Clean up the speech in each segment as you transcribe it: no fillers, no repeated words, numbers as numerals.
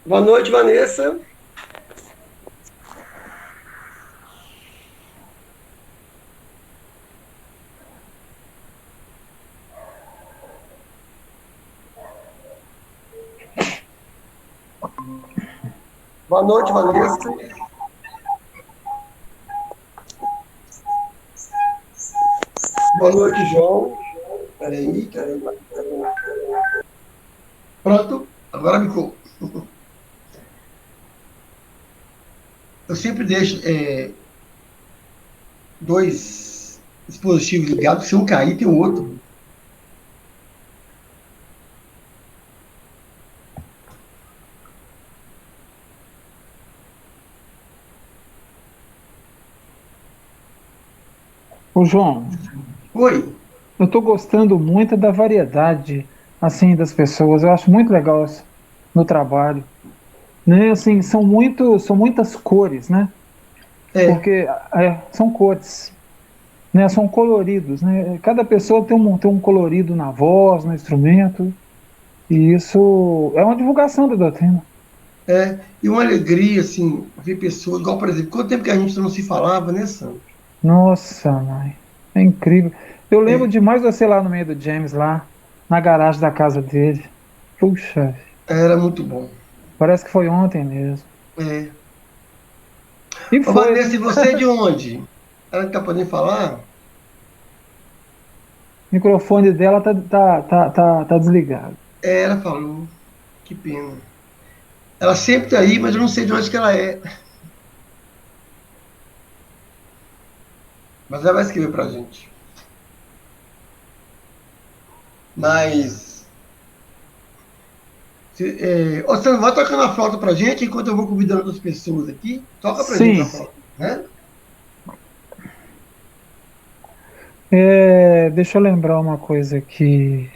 Boa noite, Vanessa. Boa noite, Vanessa. Boa noite, João. Peraí, peraí. Pronto, agora ficou. Eu sempre deixo dois dispositivos ligados, se um cair, tem o outro. Ô, João, Oi. eu estou gostando muito da variedade, assim, das pessoas. Eu acho muito legal isso no trabalho, né? Assim, são muitas cores, né? É, Porque são cores, né? São coloridos, né? Cada pessoa tem um colorido na voz, no instrumento, e isso é uma divulgação da doutrina. e uma alegria, assim, ver pessoas, igual, por exemplo, quanto tempo que a gente não se falava, né, Sandro? Nossa, mãe, é incrível. Eu lembro É, demais de você lá no meio do James, lá na garagem da casa dele. Puxa, era muito bom. parece que foi ontem mesmo. É. E Ô, foi, Vanessa, né? e você é de onde? Ela não tá podendo falar? O microfone dela tá desligado. Ela falou. Que pena. Ela sempre tá aí, mas eu não sei de onde que ela é. Mas ela vai escrever pra gente. Mas. Ô, Sandro, vai tocando a flauta pra gente enquanto eu vou convidando outras pessoas aqui. Toca pra gente a Sim, flauta, né? deixa eu lembrar uma coisa aqui.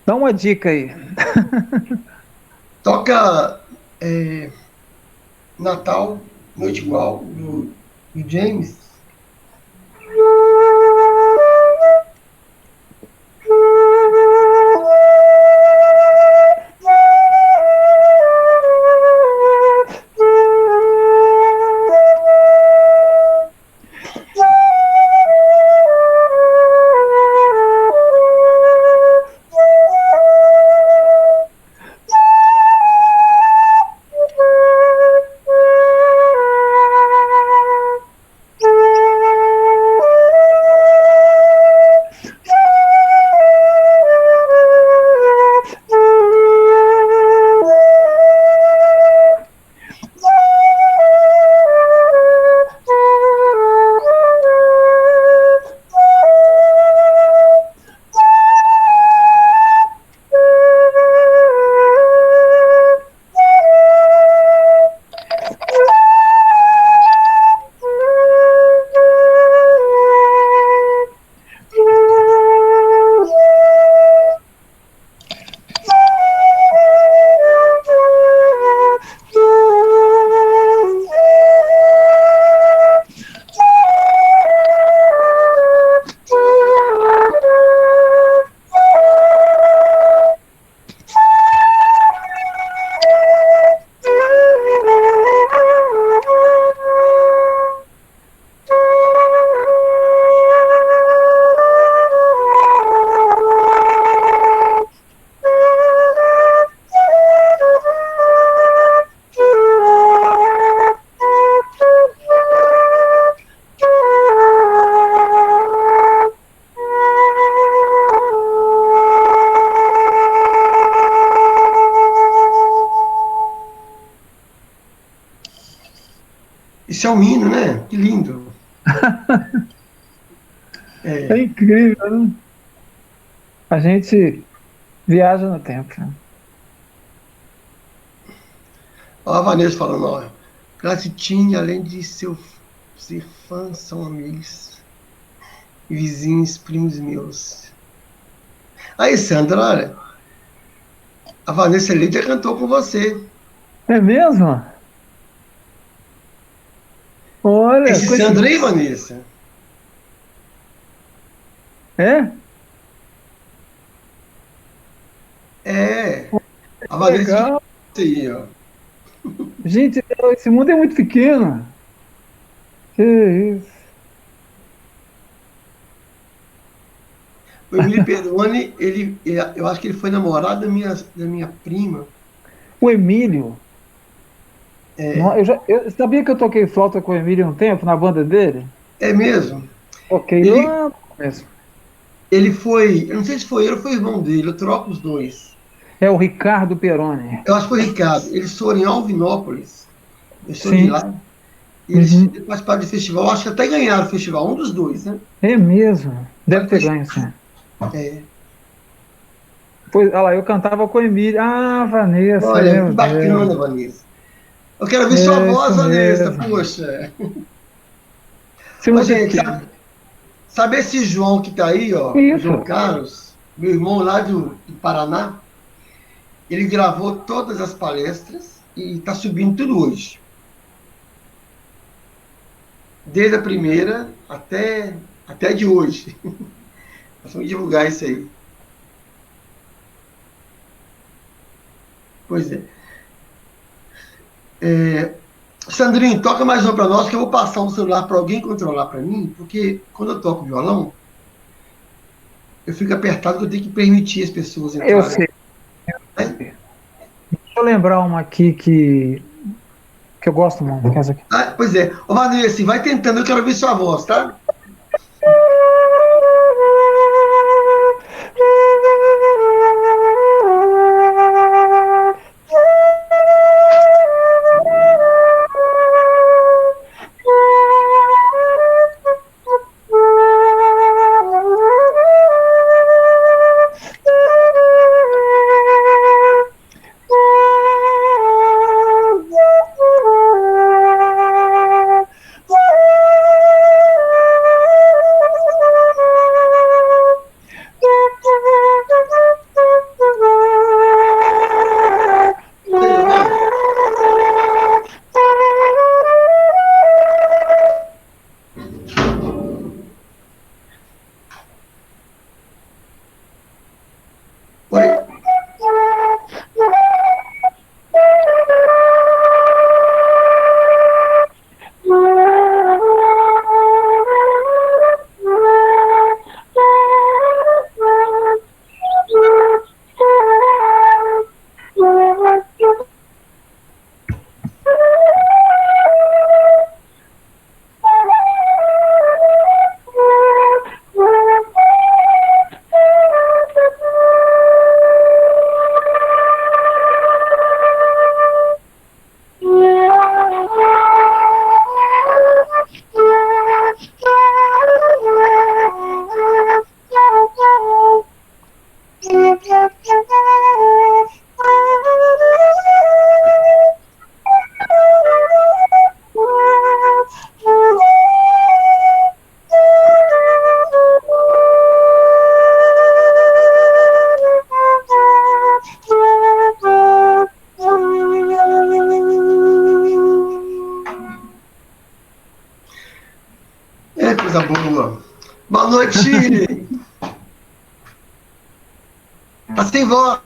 Dá uma dica aí. Toca Natal, Noite Igual, do James. Isso é um hino, né? Que lindo. É É. incrível, né? A gente viaja no tempo, né? Ó, a Vanessa falando, ó. Clasitine, além de ser fã, são amigos, vizinhos, primos meus. Aí, Sandra, olha, a Vanessa Leite já cantou com você. É mesmo? Olha, Esse Sandra aí, coincidência. Vanessa, É? é. A Que Vanessa, legal. aí, ó. Gente, esse mundo é muito pequeno. Que isso. O Emílio Perrone, eu acho que ele foi namorado da minha prima. O Emílio. É, Eu sabia que eu toquei flauta com o Emílio um tempo na banda dele? é mesmo. Toquei Ele, lá no começo. ele foi, eu não sei se foi ele ou foi o irmão dele, eu troco os dois. É o Ricardo Peroni. Eu acho que foi o Ricardo. Eles foram em Alvinópolis, eu sou de Sim. lá, e eles Uhum. participaram do festival, acho que até ganharam o festival, um dos dois, né? É mesmo. Deve Olha ter que ganho, sim. é, Pois, olha lá, eu cantava com o Emílio. Ah, Vanessa, olha, que meu Deus. bacana, Vanessa. Eu quero ouvir sua É isso voz, Vanessa, mesmo. poxa. Você Ô, usa o gente, quê? sabe esse João que tá aí, ó, o João Isso. Carlos, meu irmão lá do Paraná, ele gravou todas as palestras e tá subindo tudo hoje. Desde a primeira até a de hoje. Nós vamos divulgar isso aí. Pois é. Sandrinho, toca mais uma para nós, que eu vou passar um celular para alguém controlar para mim, porque quando eu toco violão, eu fico apertado que eu tenho que permitir as pessoas Eu entrarem. sei. Né? Deixa eu lembrar uma aqui que eu gosto muito. Que é essa aqui. Ah, pois é. Ô, Vanessa, vai tentando, eu quero ouvir sua voz, tá? Sei não. Oi. É coisa boa. Boa noite, Chile. Tá sem voz.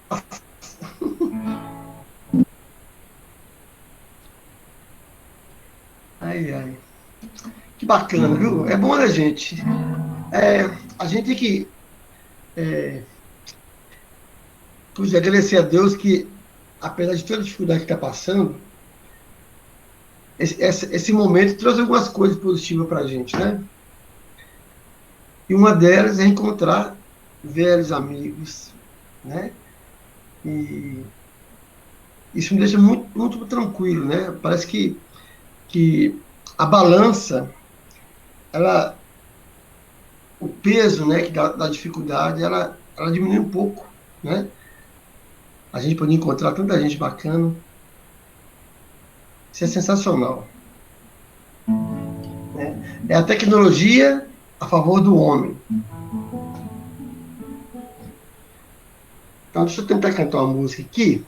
Ai, ai. Que bacana, viu? É bom, né, gente? É, a gente tem que agradecer a Deus que, apesar de toda a dificuldade que está passando, esse momento trouxe algumas coisas positivas para a gente, né? E uma delas é encontrar velhos amigos, né? E isso me deixa muito, muito tranquilo, né? Parece que a balança, ela, o peso, né, que da dificuldade, ela diminui um pouco, né? A gente pode encontrar tanta gente bacana. Isso é sensacional, né? É a tecnologia a favor do homem. Então, deixa eu tentar cantar uma música aqui.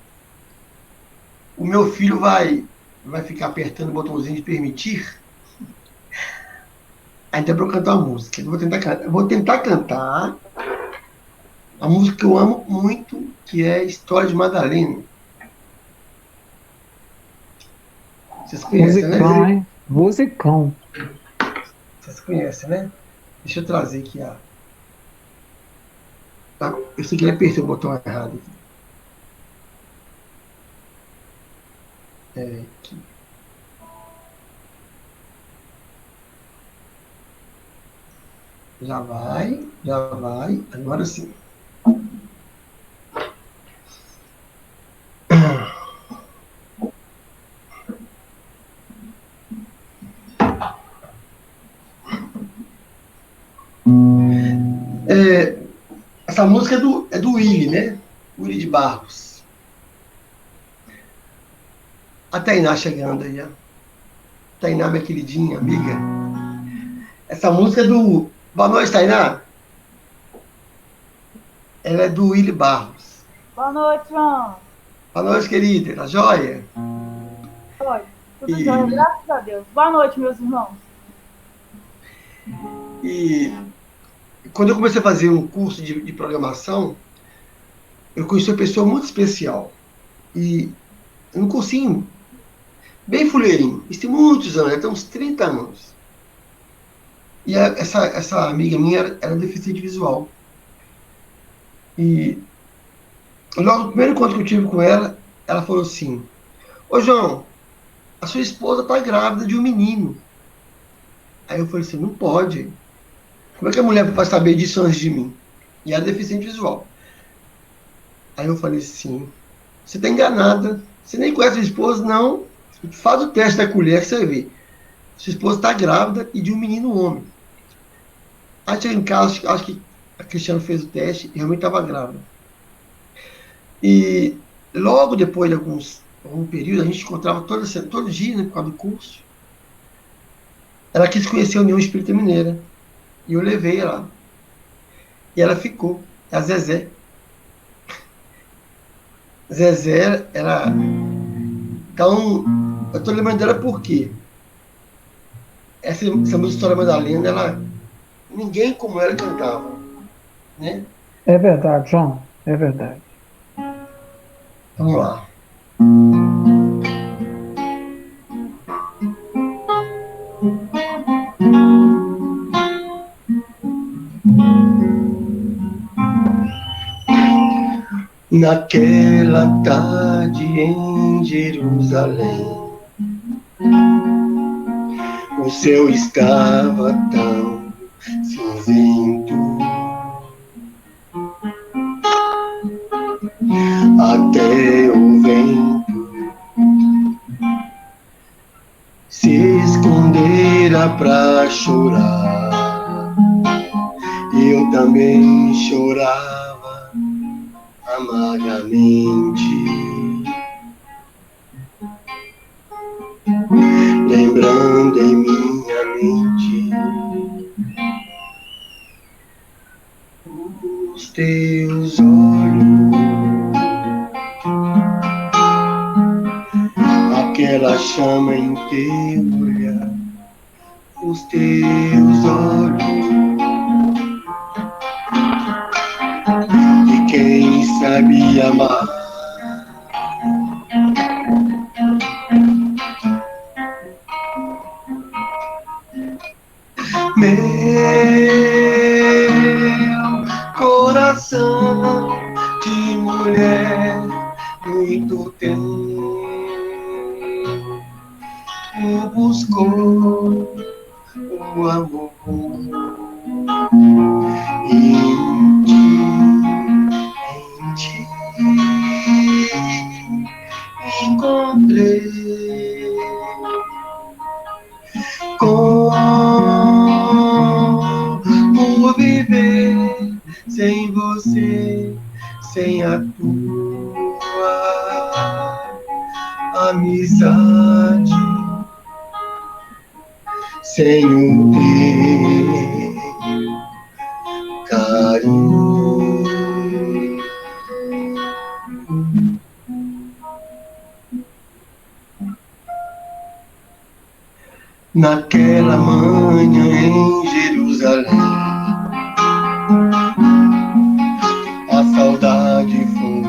O meu filho vai ficar apertando o botãozinho de permitir. Aí dá para eu cantar uma música. Eu vou tentar cantar a música que eu amo muito, que é História de Madalena. Vocês conhecem, né? Musicão, hein? Musicão. Vocês conhecem, né? Deixa eu trazer aqui a. Tá? Eu sei que ele apertou o botão errado aqui. Aqui. Já vai, já vai. Agora sim. Essa música é do Willy, né? Willy de Barros. A Tainá chegando aí, ó. Tainá, minha queridinha, amiga. Essa música é do. Boa noite, Tainá. Ela é do Willy Barros. Boa noite, João. Boa noite, querida. Tá joia? Oi, tudo jóia, graças a Deus. Boa noite, meus irmãos. E quando eu comecei a fazer um curso de programação, eu conheci uma pessoa muito especial. E um cursinho bem fuleirinho. Isso tem muitos anos, tem uns 30 anos. E essa amiga minha era deficiente visual. E logo no primeiro encontro que eu tive com ela, ela falou assim: Ô João, a sua esposa está grávida de um menino. Aí eu falei assim: não pode. Como é que a mulher vai saber disso antes de mim? E ela é deficiente visual. Aí eu falei assim: você está enganada. Você nem conhece a sua esposa, não. Faz o teste da colher que você vê. Sua esposa está grávida e de um menino homem. Aí cheguei em casa, acho que a Cristiane fez o teste e realmente estava grávida. E logo depois de algum período, a gente encontrava todo dia, né, por causa do curso. Ela quis conhecer a União Espírita Mineira. E eu levei ela. E ela ficou. É a Zezé. Zezé, ela. Então, eu estou lembrando dela porque essa música História Madalena, ela. Ninguém como ela cantava. Né? É verdade, João. É verdade. Vamos lá. Naquela tarde em Jerusalém, o céu estava tão cinzento, até o vento se escondera pra chorar. Eu também chorava amargamente, lembrando em minha mente os teus olhos, aquela chama em teu olhar, os teus olhos de quem sabe amar. Meu coração de mulher muito tempo buscou o amor em ti encontrei. Como viver sem você, sem a tua amizade, sem o teu carinho. Naquela manhã em Jerusalém, a saudade foi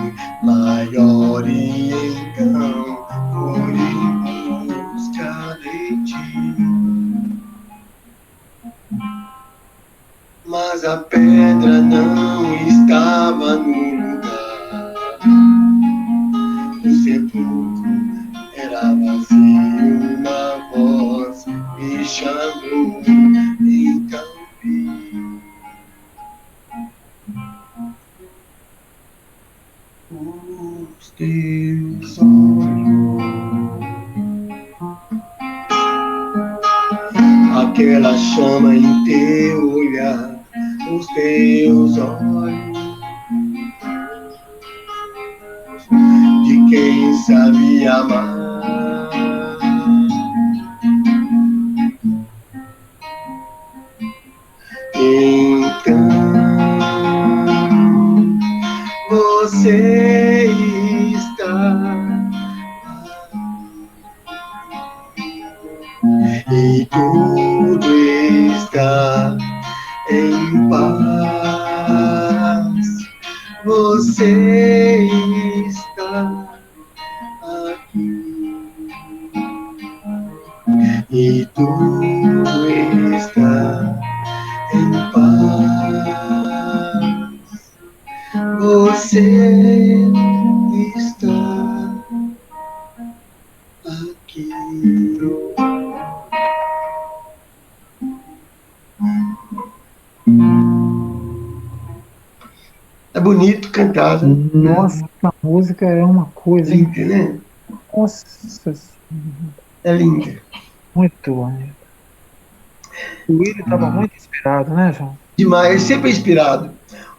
maior e então fui em teus olhos, aquela chama em teu olhar, os teus olhos, de quem sabe amar. Então você está e tudo está em paz. Você está aqui e tudo está em paz. Você está aqui. É bonito cantar, né? Nossa, a música é uma coisa, hein? Linda, né? Nossa, É linda. muito bonito. O Willi estava muito inspirado, né, João? Demais, sempre inspirado.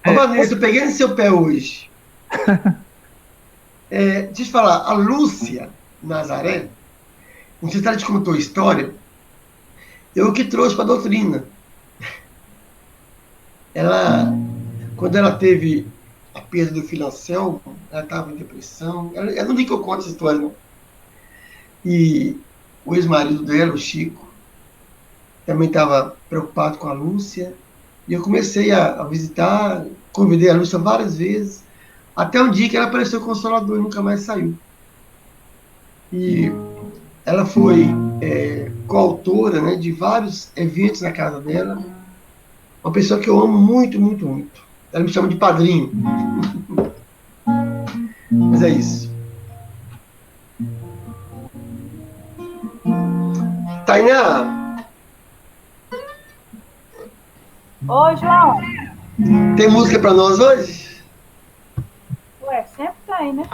Ô, É. Vanessa, eu peguei no seu pé hoje. Deixa eu te falar, a Lúcia Nazaré, não sei se ela te contou a história, eu que trouxe para a doutrina. Ela, quando ela teve a perda do filho Anselmo, ela estava em depressão. Eu não vi que eu conto essa história, não. E o ex-marido dela, o Chico, também estava preocupado com a Lúcia. E eu comecei a visitar, convidei a Lúcia várias vezes, até um dia que ela apareceu consolador e nunca mais saiu. E ela foi coautora, né, de vários eventos na casa dela. Uma pessoa que eu amo muito, muito, muito. Ela me chama de padrinho. Mas é isso. Tainá, Ô, João. tem música para nós hoje? Ué, sempre tem, né?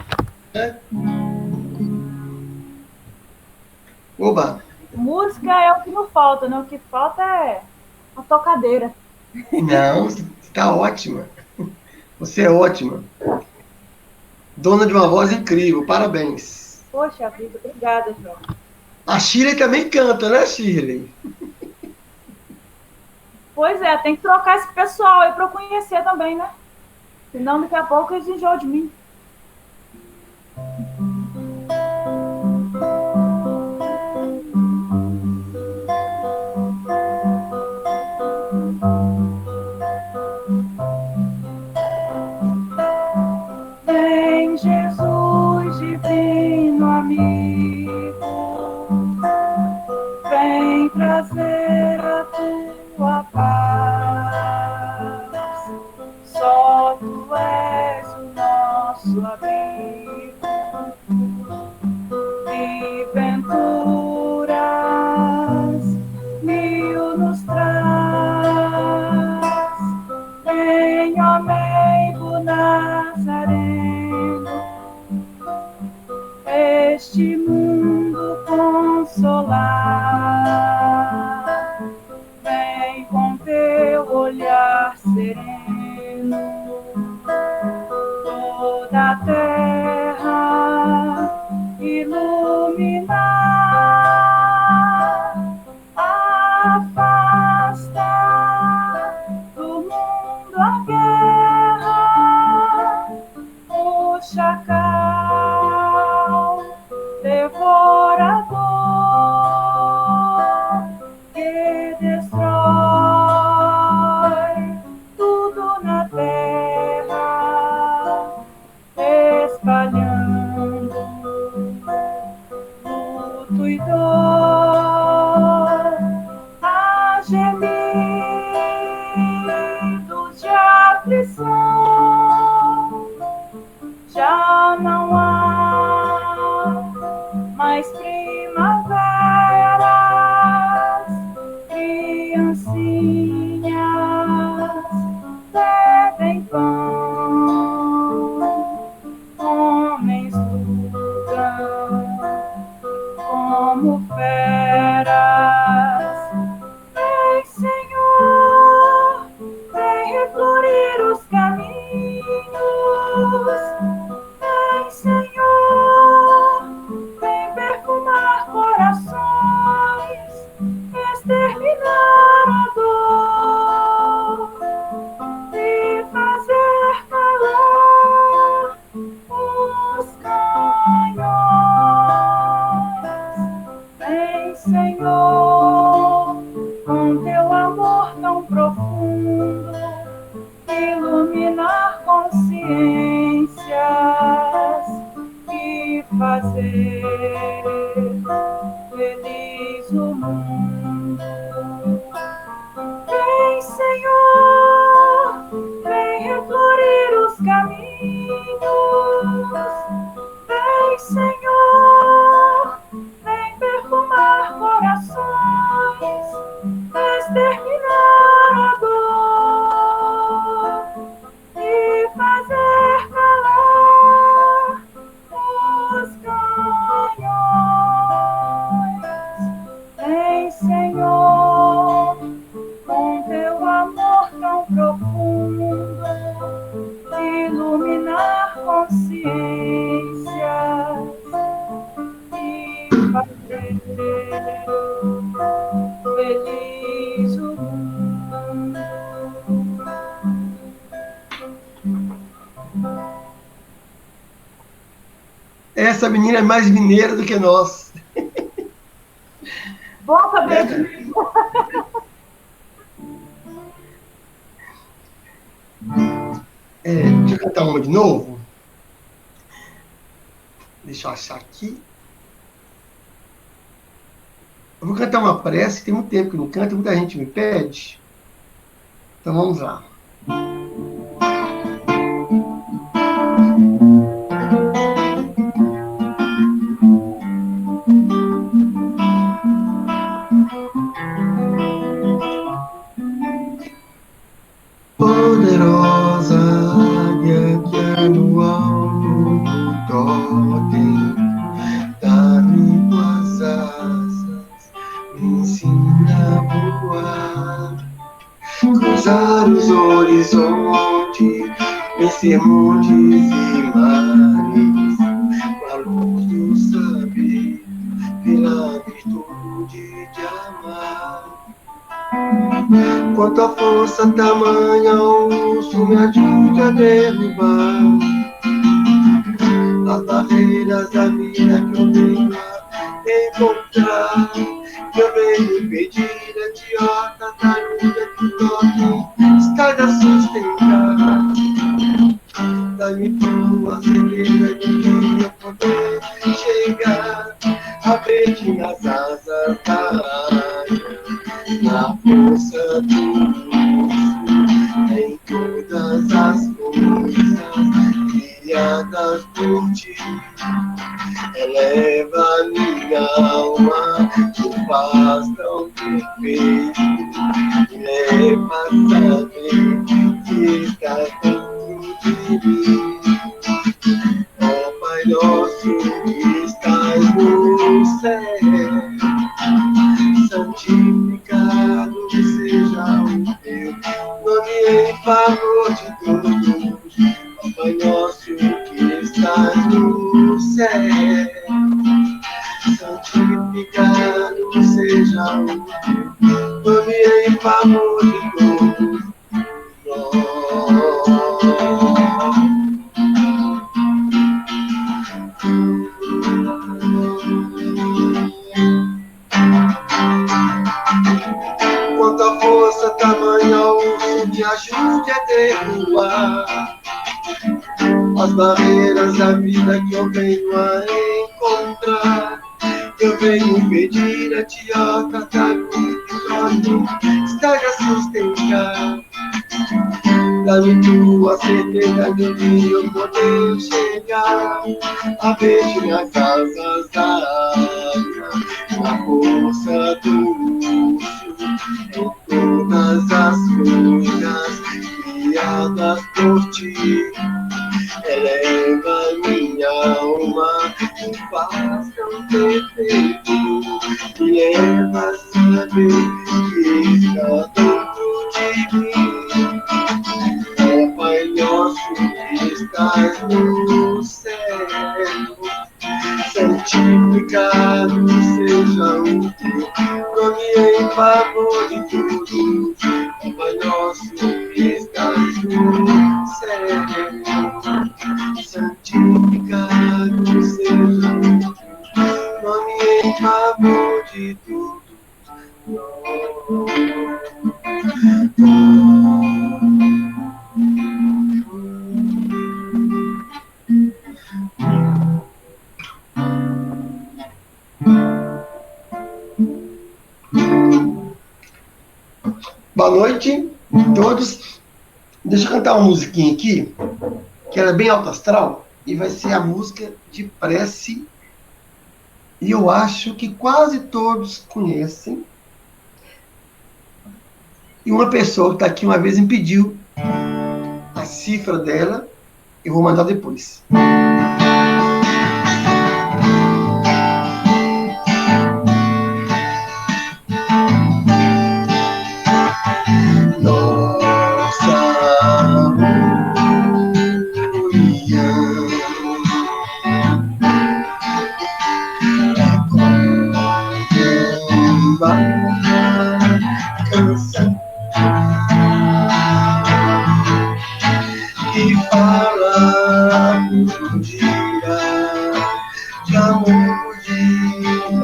Oba! Música é o que não falta, né? O que falta é a tocadeira. Não, você está ótima. Você é ótima. Dona de uma voz incrível, parabéns. Poxa vida, obrigada, João. A Shirley também canta, né, Shirley? Pois é, tem que trocar esse pessoal aí pra eu conhecer também, né? Senão daqui a pouco eles enjoam de mim. Vem, Jesus, divino amigo, vem trazer a tua paz. Só tu és o nosso abrigo e venturas mil nos traz. Vem, ó meigo Nazareno, este mundo consolar. Vem com teu olhar sereno, toda a terra iluminar. Afasta do mundo a guerra, o chacal devorador que destrói tudo na terra, espalhando luto e dor, a gemidos de aflição. Já Vem, Senhor, vem perfumar corações, exterminar a dor e fazer calar os canhões. Vem, Senhor, com teu amor tão profundo, iluminar consciências e fazer feliz o mundo. Vem, Senhor, vem reflorir os caminhos. Vem, Senhor, vem perfumar corações, exterminar a dor e fazer calar os canhões. Vem, Senhor, com teu amor tão profundo, iluminar consciências e fazer feliz o mundo. Essa menina é mais mineira do que nós. Bom saber disso. Deixa eu cantar uma de novo. Deixa eu achar aqui. Eu vou cantar uma prece, tem muito tempo que não canto, muita gente me pede. Então vamos lá. Poderosa águia que é no alto do totem, dá-me tuas asas, me ensina a voar, cruzar os horizontes, vencer montes e mares, com a luz do saber, pela virtude de amar. Quanta força tamanha o urso me ajude a derrubar as barreiras da vida que eu venho a encontrar, que eu venho pedir a idiota da luta que toque está a sustentar. Dá-me tua certeza de que eu poder chegar a verde nas asas da águia, na força do urso, em todas as coisas criadas por ti. Eleva minha alma, tu faz tão perfeito, me leva a saber que estás dentro de mim. Ó Pai nosso que estás no céu, santificado seja o teu nome em favor de todos. Ó Pai nosso que estás no céu, santificado seja o teu nome em favor de todos. Quanta força tamanha o urso me ajude a derrubar as barreiras da vida que eu venho a encontrar. Eu venho pedir a ti, ó, Catarina, que esteja a sustentar. Dá-me tua certeza de que eu poder chegar a ver nas asas da águia, na força do urso, em todas as coisas criadas por ti. Eleva minha alma, tu faz tão perfeito, me leva a saber que está dentro de mim. Ó Pai nosso que estás no céu, santificado seja o teu nome em favor de todos. Ó Pai nosso que estás no céu, santificado seja o teu nome em favor de todos. Boa noite a todos. Deixa eu cantar uma musiquinha aqui, que ela é bem alto astral, e vai ser a música de prece. E eu acho que quase todos conhecem. E uma pessoa que está aqui uma vez me pediu a cifra dela, eu vou mandar depois. Que fala um dia de amor, de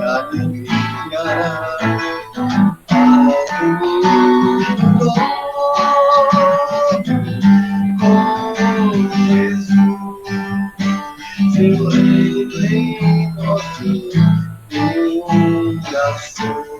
alegria, algo muito novo com Jesus, seu rei em nosso coração.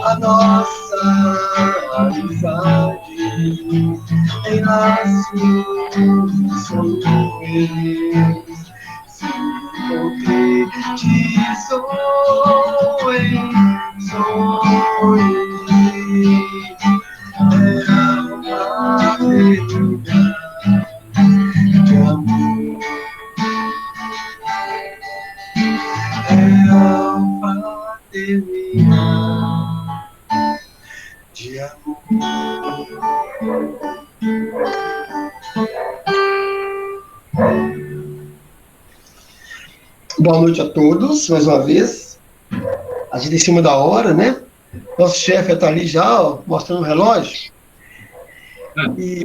A nossa amizade em laços solenes se concretizou em sonhos. Era uma eternidade de amor. Era uma eternidade de amor. Boa noite a todos, mais uma vez. A gente em cima da hora, né? Nosso chefe está ali já, ó, mostrando o relógio. E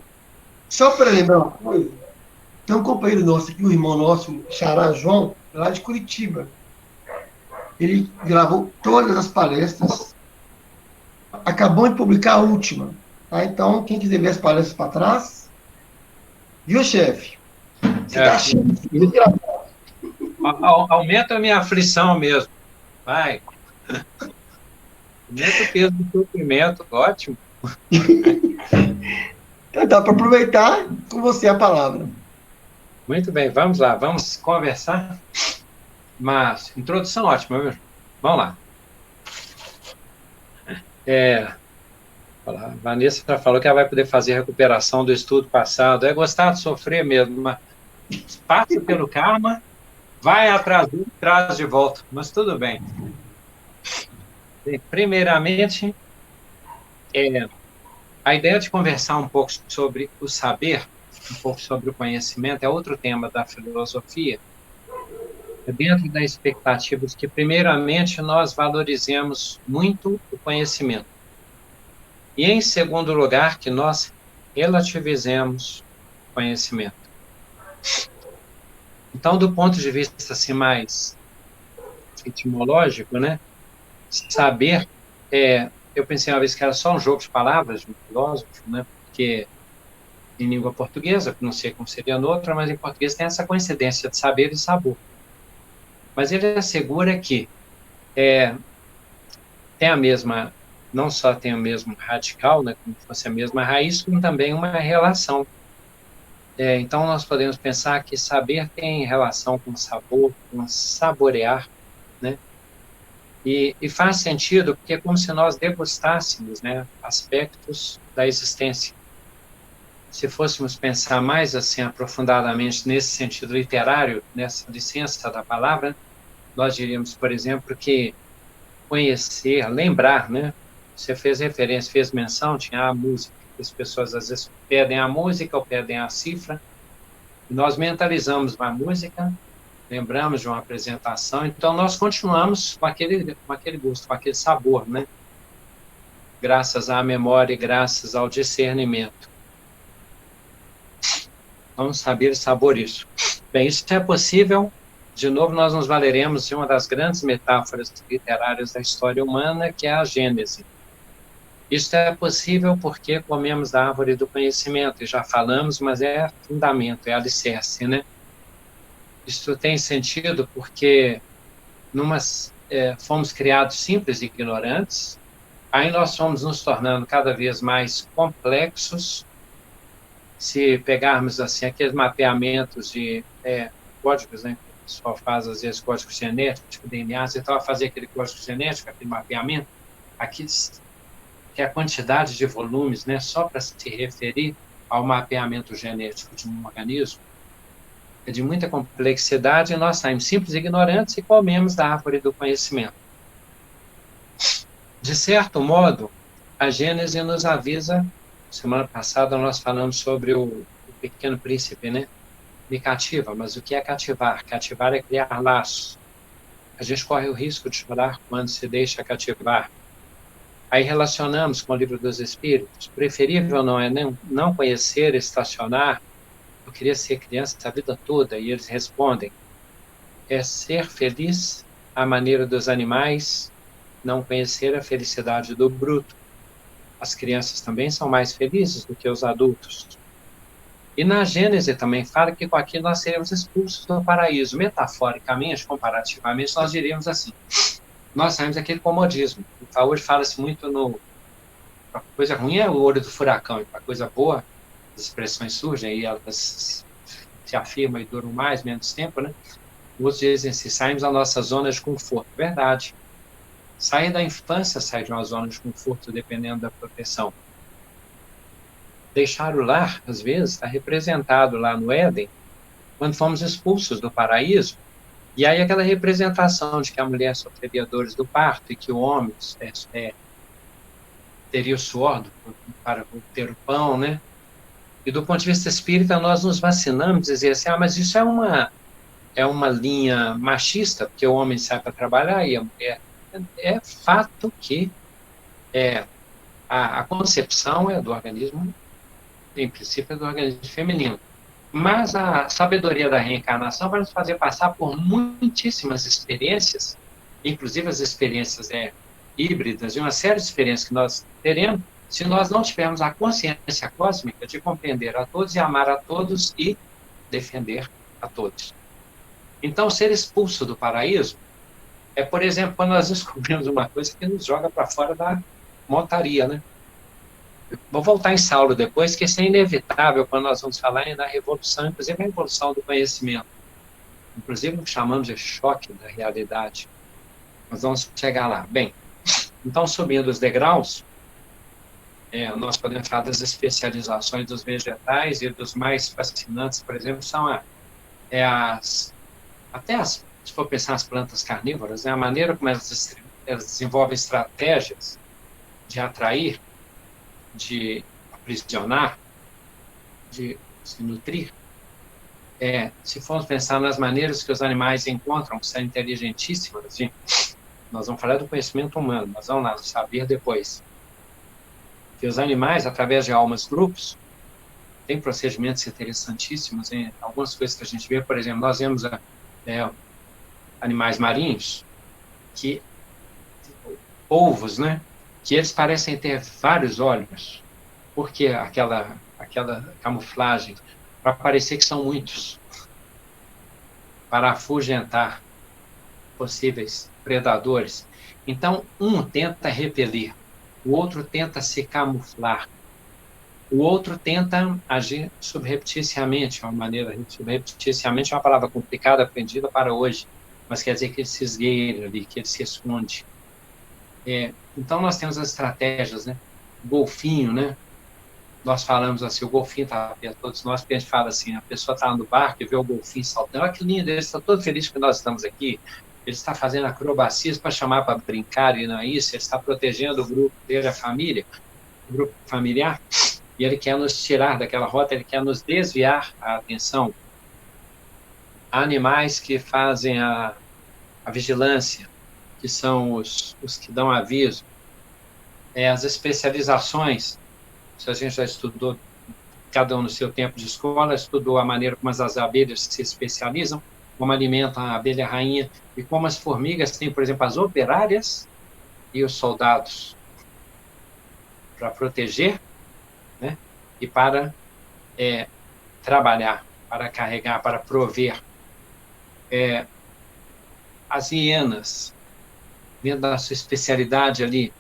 só para lembrar uma coisa, tem um companheiro nosso aqui, um irmão nosso, Xará João, lá de Curitiba. Ele gravou todas as palestras, acabou de publicar a última. Tá? Então, quem quiser ver as palestras para trás, viu, chefe? Você está cheio de gravar. Aumenta a minha aflição mesmo. Vai. Aumenta o peso do sofrimento, ótimo. Então, dá para aproveitar com você a palavra. Muito bem, vamos lá, vamos conversar. Mas, introdução ótima, viu? Vamos lá. A Vanessa já falou que ela vai poder fazer recuperação do estudo passado. É gostar de sofrer mesmo, mas passa pelo karma, vai atrás e traz de volta, mas tudo bem. Primeiramente, a ideia de conversar um pouco sobre o saber, um pouco sobre o conhecimento, é outro tema da filosofia, dentro da expectativa de que, primeiramente, nós valorizemos muito o conhecimento. E, em segundo lugar, que nós relativizemos o conhecimento. Então, do ponto de vista assim, mais etimológico, né? Saber, eu pensei uma vez que era só um jogo de palavras de um filósofo, né? Porque em língua portuguesa, não sei como seria no outro, mas em português tem essa coincidência de saber e sabor. Mas ele assegura que tem a mesma, não só tem o mesmo radical, né, como se fosse a mesma raiz, como também uma relação. Então, nós podemos pensar que saber tem relação com sabor, com saborear, né? E faz sentido porque é como se nós degustássemos, né, aspectos da existência. Se fôssemos pensar mais assim aprofundadamente nesse sentido literário, nessa licença da palavra, nós diríamos, por exemplo, que conhecer, lembrar, né? Você fez referência, fez menção, tinha a música. As pessoas às vezes pedem a música ou pedem a cifra. E nós mentalizamos uma música, lembramos de uma apresentação, então nós continuamos com aquele gosto, com aquele sabor, né? Graças à memória e graças ao discernimento. Vamos saber sabor isso. Bem, isso é possível. De novo, nós nos valeremos de uma das grandes metáforas literárias da história humana, que é a Gênese. Isso é possível porque comemos da árvore do conhecimento, e já falamos, mas é fundamento, é alicerce, né? Isso tem sentido porque fomos criados simples e ignorantes, aí nós fomos nos tornando cada vez mais complexos. Se pegarmos assim aqueles mapeamentos de códigos, né? O pessoal faz às vezes código genético, DNA, você estava fazendo aquele código genético, aquele mapeamento, aqui que é a quantidade de volumes, né, só para se referir ao mapeamento genético de um organismo, é de muita complexidade, e nós saímos simples e ignorantes e comemos da árvore do conhecimento. De certo modo, a Gênese nos avisa, semana passada nós falamos sobre o Pequeno Príncipe, né? Me cativa, mas o que é cativar? Cativar é criar laços. A gente corre o risco de chorar quando se deixa cativar. Aí relacionamos com o Livro dos Espíritos. Preferível não é não conhecer, estacionar. Eu queria ser criança a vida toda. E eles respondem, é ser feliz à maneira dos animais, não conhecer a felicidade do bruto. As crianças também são mais felizes do que os adultos. E na Gênese também fala que com aquilo nós seremos expulsos do paraíso. Metaforicamente, comparativamente, nós diríamos assim, nós saímos daquele comodismo. Então, hoje fala-se muito a coisa ruim é o olho do furacão, e para a coisa boa, as expressões surgem e elas se afirmam e duram mais, menos tempo, né? Outros dizem assim, saímos da nossa zona de conforto. Verdade. Sair da infância, sair de uma zona de conforto, dependendo da proteção. Deixar o lar, às vezes, está representado lá no Éden, quando fomos expulsos do paraíso, e aí aquela representação de que a mulher sofreria dores do parto e que o homem teria o suor para ter o pão, né? E do ponto de vista espírita, nós nos vacinamos, dizer assim, mas isso é uma linha machista, porque o homem sai para trabalhar e a mulher... É fato que a concepção é do organismo, em princípio é do organismo feminino. Mas a sabedoria da reencarnação vai nos fazer passar por muitíssimas experiências, inclusive as experiências híbridas, e uma série de experiências que nós teremos, se nós não tivermos a consciência cósmica de compreender a todos e amar a todos e defender a todos. Então, ser expulso do paraíso é, por exemplo, quando nós descobrimos uma coisa que nos joga para fora da montaria, né? Vou voltar em Saulo depois, que isso é inevitável quando nós vamos falar na revolução, inclusive a revolução do conhecimento. Inclusive o que chamamos de choque da realidade. Nós vamos chegar lá. Bem, então subindo os degraus, nós podemos falar das especializações dos vegetais e dos mais fascinantes, por exemplo, são se for pensar nas plantas carnívoras, a maneira como elas desenvolvem estratégias de atrair, de aprisionar, de se nutrir. Se formos pensar nas maneiras que os animais encontram, que são inteligentíssimas, assim, nós vamos falar do conhecimento humano, nós vamos lá saber depois. Que os animais, através de almas grupos, têm procedimentos interessantíssimos, em algumas coisas que a gente vê, por exemplo, nós vemos animais marinhos, polvos, né? Que eles parecem ter vários olhos. Por que aquela camuflagem? Para parecer que são muitos. Para afugentar possíveis predadores. Então, um tenta repelir, o outro tenta se camuflar, o outro tenta agir subrepticiamente, subrepticiamente é uma palavra complicada, aprendida para hoje, mas quer dizer que ele se esgueira ali, que ele se esconde. Então, nós temos as estratégias, né? O golfinho, né? Nós falamos assim, o golfinho está perto de todos nós, porque a gente fala assim, a pessoa está no barco e vê o golfinho saltando, olha que lindo, ele está todo feliz que nós estamos aqui, ele está fazendo acrobacias para chamar para brincar, e não é isso, ele está protegendo o grupo dele, a família, o grupo familiar, e ele quer nos tirar daquela rota, ele quer nos desviar a atenção. Há animais que fazem a vigilância, que são os que dão aviso, as especializações. Se a gente já estudou, cada um no seu tempo de escola, estudou a maneira como as abelhas se especializam, como alimentam a abelha rainha, e como as formigas têm, por exemplo, as operárias e os soldados para proteger, né? E para trabalhar, para carregar, para prover. As hienas, dentro da sua especialidade ali,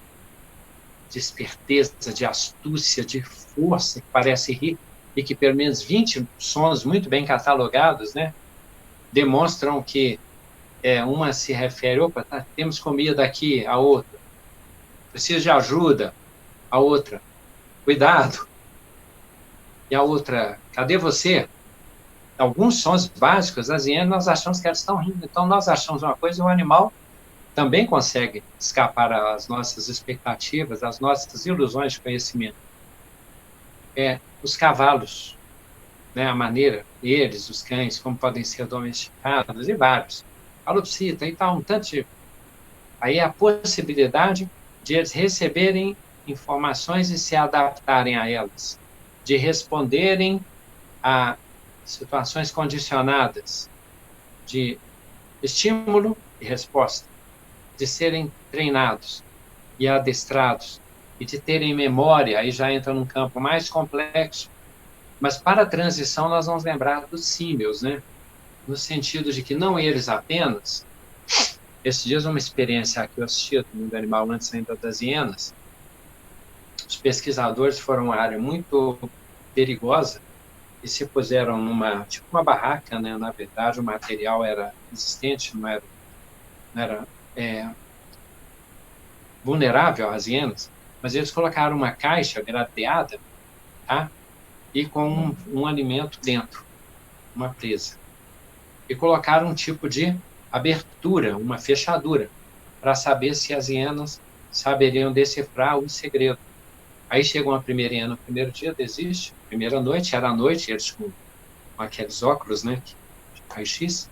de esperteza, de astúcia, de força, que parece rir, e que pelo menos 20 sons muito bem catalogados, né, demonstram que uma se refere, opa, temos comida aqui, a outra, preciso de ajuda, a outra, cuidado, e a outra, cadê você? Alguns sons básicos, as hienas, nós achamos que elas estão rindo, então nós achamos uma coisa e o animal também consegue escapar às nossas expectativas, às nossas ilusões de conhecimento. Os cavalos, né, a maneira, eles, os cães, como podem ser domesticados, e vários. Calopsita, e tal, um tanto de... Aí a possibilidade de eles receberem informações e se adaptarem a elas, de responderem a situações condicionadas, de estímulo e resposta, de serem treinados e adestrados, e de terem memória, aí já entra num campo mais complexo, mas para a transição nós vamos lembrar dos símios, né? No sentido de que não eles apenas, esses dias uma experiência que eu assisti do mundo animal antes ainda das hienas, os pesquisadores foram uma área muito perigosa e se puseram numa, tipo uma barraca, né? Na verdade o material era existente, não era vulnerável às hienas, mas eles colocaram uma caixa gradeada, tá? E com um alimento dentro, uma presa. E colocaram um tipo de abertura, uma fechadura, para saber se as hienas saberiam decifrar o segredo. Aí chegou a primeira hiena no primeiro dia, desiste, primeira noite, era à noite, eles com aqueles óculos, né, raio-x.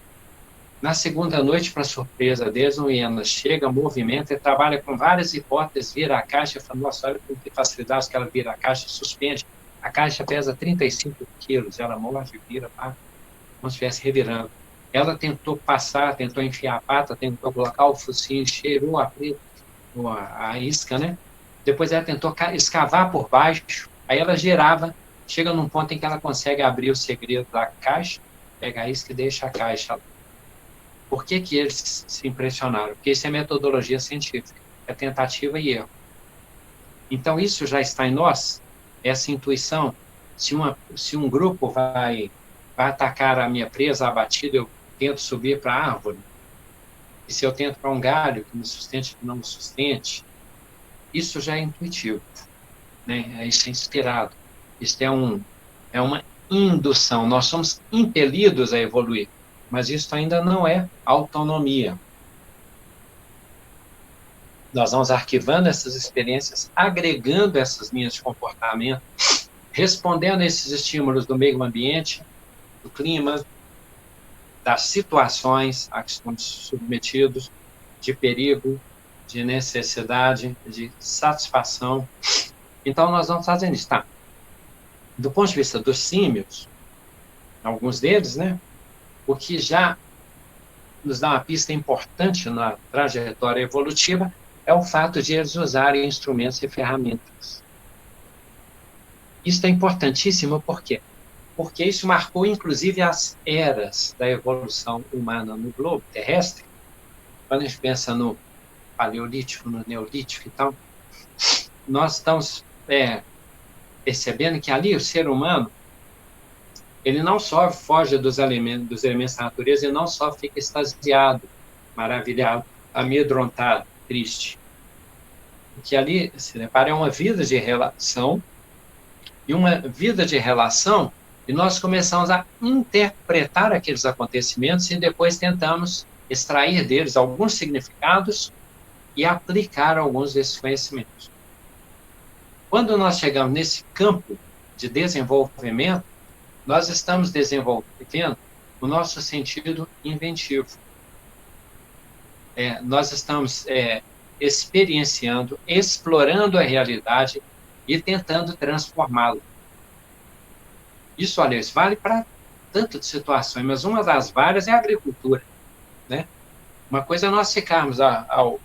Na segunda noite, para surpresa deles, uma hiena chega, movimenta e trabalha com várias hipóteses, vira a caixa, fala, nossa, olha com que facilidade que ela vira a caixa e suspende. A caixa pesa 35 quilos, ela morde, vira, pá, como se estivesse revirando. Ela tentou passar, tentou enfiar a pata, tentou colocar o focinho, cheirou a isca, né? Depois ela tentou escavar por baixo, aí ela girava, chega num ponto em que ela consegue abrir o segredo da caixa, pega a isca e deixa a caixa lá. Por que eles se impressionaram? Porque isso é metodologia científica, é tentativa e erro. Então, isso já está em nós, essa intuição. Se um grupo vai atacar a minha presa abatida, eu tento subir para a árvore. E se eu tento para um galho que me sustente, que não me sustente, isso já é intuitivo, né? Isso é inspirado. Isso é uma indução. Nós somos impelidos a evoluir. Mas isso ainda não é autonomia. Nós vamos arquivando essas experiências, agregando essas linhas de comportamento, respondendo a esses estímulos do meio ambiente, do clima, das situações a que estamos submetidos, de perigo, de necessidade, de satisfação. Então, nós vamos fazendo isso, tá? Do ponto de vista dos símios, alguns deles, né? O que já nos dá uma pista importante na trajetória evolutiva é o fato de eles usarem instrumentos e ferramentas. Isso é importantíssimo, por quê? Porque isso marcou, inclusive, as eras da evolução humana no globo terrestre. Quando a gente pensa no paleolítico, no neolítico e tal, nós estamos percebendo que ali o ser humano ele não só foge dos elementos da natureza, ele não só fica extasiado, maravilhado, amedrontado, triste. que ali, se repara, é uma vida de relação, e uma vida de relação, e nós começamos a interpretar aqueles acontecimentos e depois tentamos extrair deles alguns significados e aplicar alguns desses conhecimentos. Quando nós chegamos nesse campo de desenvolvimento, nós estamos desenvolvendo o nosso sentido inventivo. Nós estamos experienciando, explorando a realidade e tentando transformá-la. Isso, olha, isso vale para tanto de situações, mas uma das várias é a agricultura, né? Uma coisa é nós ficarmos ao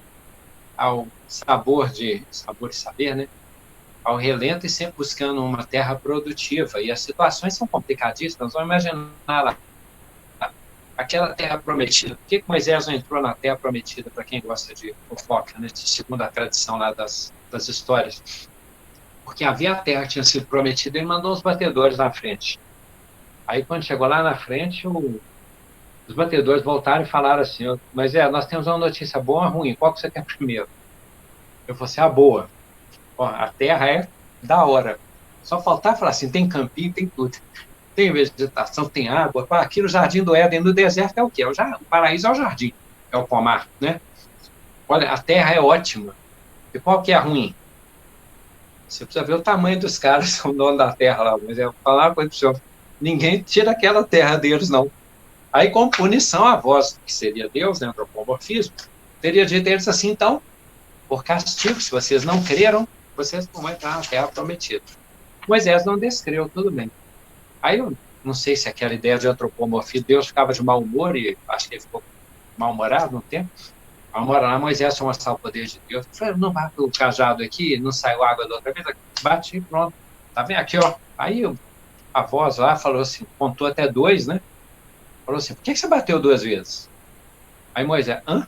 sabor e saber, né? Ao relento e sempre buscando uma terra produtiva, e as situações são complicadíssimas. Vamos imaginar lá, aquela terra prometida. Por que Moisés não entrou na terra prometida, para quem gosta de fofoca, né? Segundo a tradição lá das histórias? Porque havia a terra que tinha sido prometida, ele mandou os batedores na frente. Aí, quando chegou lá na frente, os batedores voltaram e falaram assim: mas nós temos uma notícia boa ou ruim, qual que você quer primeiro? Eu falei assim: a boa. Ó, a terra é da hora. Só faltar falar assim: tem campinho, tem tudo. Tem vegetação, tem água. Aqui no Jardim do Éden, no deserto, é o quê? O paraíso é o jardim, é o pomar, né? Olha, a terra é ótima. E qual que é a ruim? Você precisa ver o tamanho dos caras que são donos da terra lá. Mas eu vou falar uma coisa para o senhor: ninguém tira aquela terra deles, não. Aí, como punição, a voz, que seria Deus, né, antropomorfismo, teria dito a eles assim: então, por castigo, se vocês não creram, vocês não vão entrar na terra prometida. Moisés não descreu, tudo bem. Aí eu não sei se aquela ideia de antropomorfismo, Deus ficava de mau humor, e acho que ele ficou mal-humorado no tempo. Uma hora lá, Moisés foi mostrar o poder de Deus. Eu falei: não bate o cajado aqui, não saiu água da outra vez, bate e pronto. Tá vendo aqui, ó. Aí a voz lá falou assim, contou até 2, né? Falou assim: por que você bateu 2 vezes? Aí Moisés: hã?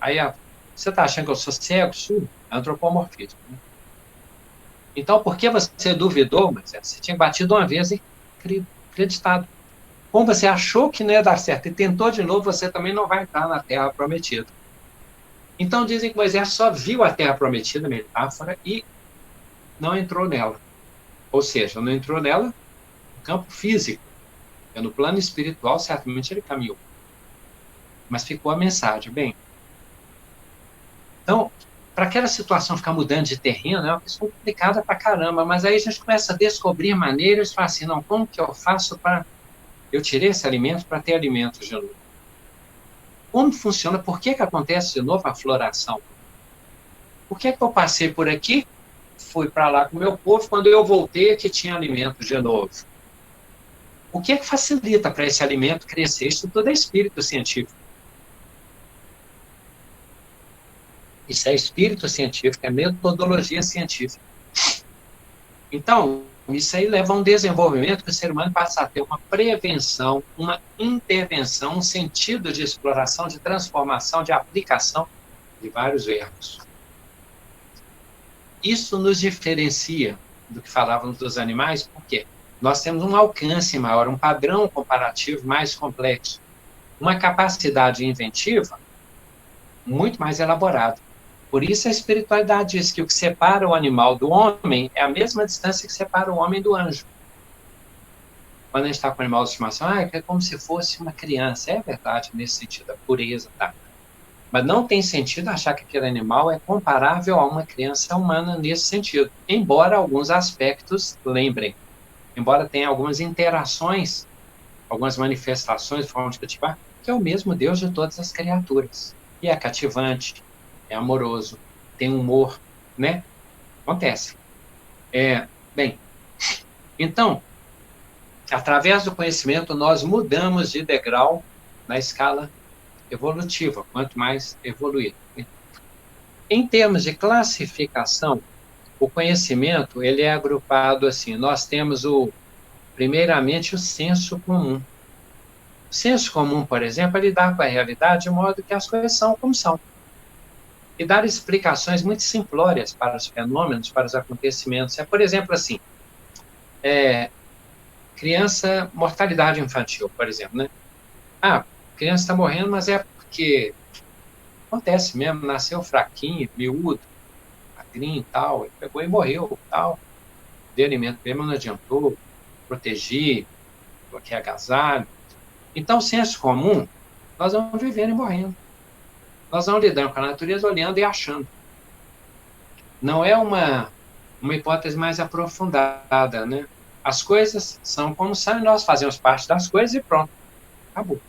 Aí você tá achando que eu sou cego, surdo? Antropomorfismo, né? Então, por que você duvidou, Moisés? Você tinha batido uma vez e acreditado. Como você achou que não ia dar certo e tentou de novo, você também não vai entrar na terra prometida. Então dizem que Moisés só viu a terra prometida, metáfora, e não entrou nela. Ou seja, não entrou nela no campo físico. No plano espiritual, certamente ele caminhou. Mas ficou a mensagem. Bem, então, para aquela situação ficar mudando de terreno, é uma questão complicada pra caramba, mas aí a gente começa a descobrir maneiras, falar assim: não, como que eu faço para... Eu tirei esse alimento para ter alimento de novo. Como funciona? Por que acontece de novo a floração? Por que eu passei por aqui, fui para lá com o meu povo, quando eu voltei aqui tinha alimento de novo? O que facilita para esse alimento crescer? Isso tudo é espírito científico. Isso é espírito científico, é metodologia científica. Então, isso aí leva a um desenvolvimento que o ser humano passa a ter uma prevenção, uma intervenção, um sentido de exploração, de transformação, de aplicação de vários verbos. Isso nos diferencia do que falávamos dos animais, porque nós temos um alcance maior, um padrão comparativo mais complexo, uma capacidade inventiva muito mais elaborada. Por isso a espiritualidade diz que o que separa o animal do homem é a mesma distância que separa o homem do anjo. Quando a gente está com o animal de estimação, é como se fosse uma criança. É verdade, nesse sentido, a pureza, tá? Mas não tem sentido achar que aquele animal é comparável a uma criança humana nesse sentido. Embora alguns aspectos lembrem. Embora tenha algumas interações, algumas manifestações de forma de cativar, que é o mesmo Deus de todas as criaturas. E é cativante, é amoroso, tem humor, né? Acontece. Bem, então, através do conhecimento, nós mudamos de degrau na escala evolutiva, quanto mais evoluir. Em termos de classificação, o conhecimento, ele é agrupado assim, nós temos primeiramente o senso comum. O senso comum, por exemplo, é lidar com a realidade de modo que as coisas são como são. E dar explicações muito simplórias para os fenômenos, para os acontecimentos. Por exemplo, assim, mortalidade infantil, por exemplo, né? Criança está morrendo, mas é porque Acontece mesmo, nasceu fraquinho, miúdo, magrinho e tal, ele pegou e morreu, tal. Deu alimento mesmo, não adiantou, protegi, coloquei agasalho. Então, o senso comum, nós vamos vivendo e morrendo. Nós vamos lidando com a natureza, olhando e achando. Não é uma hipótese mais aprofundada, né? As coisas são como são, nós fazemos parte das coisas e pronto, acabou.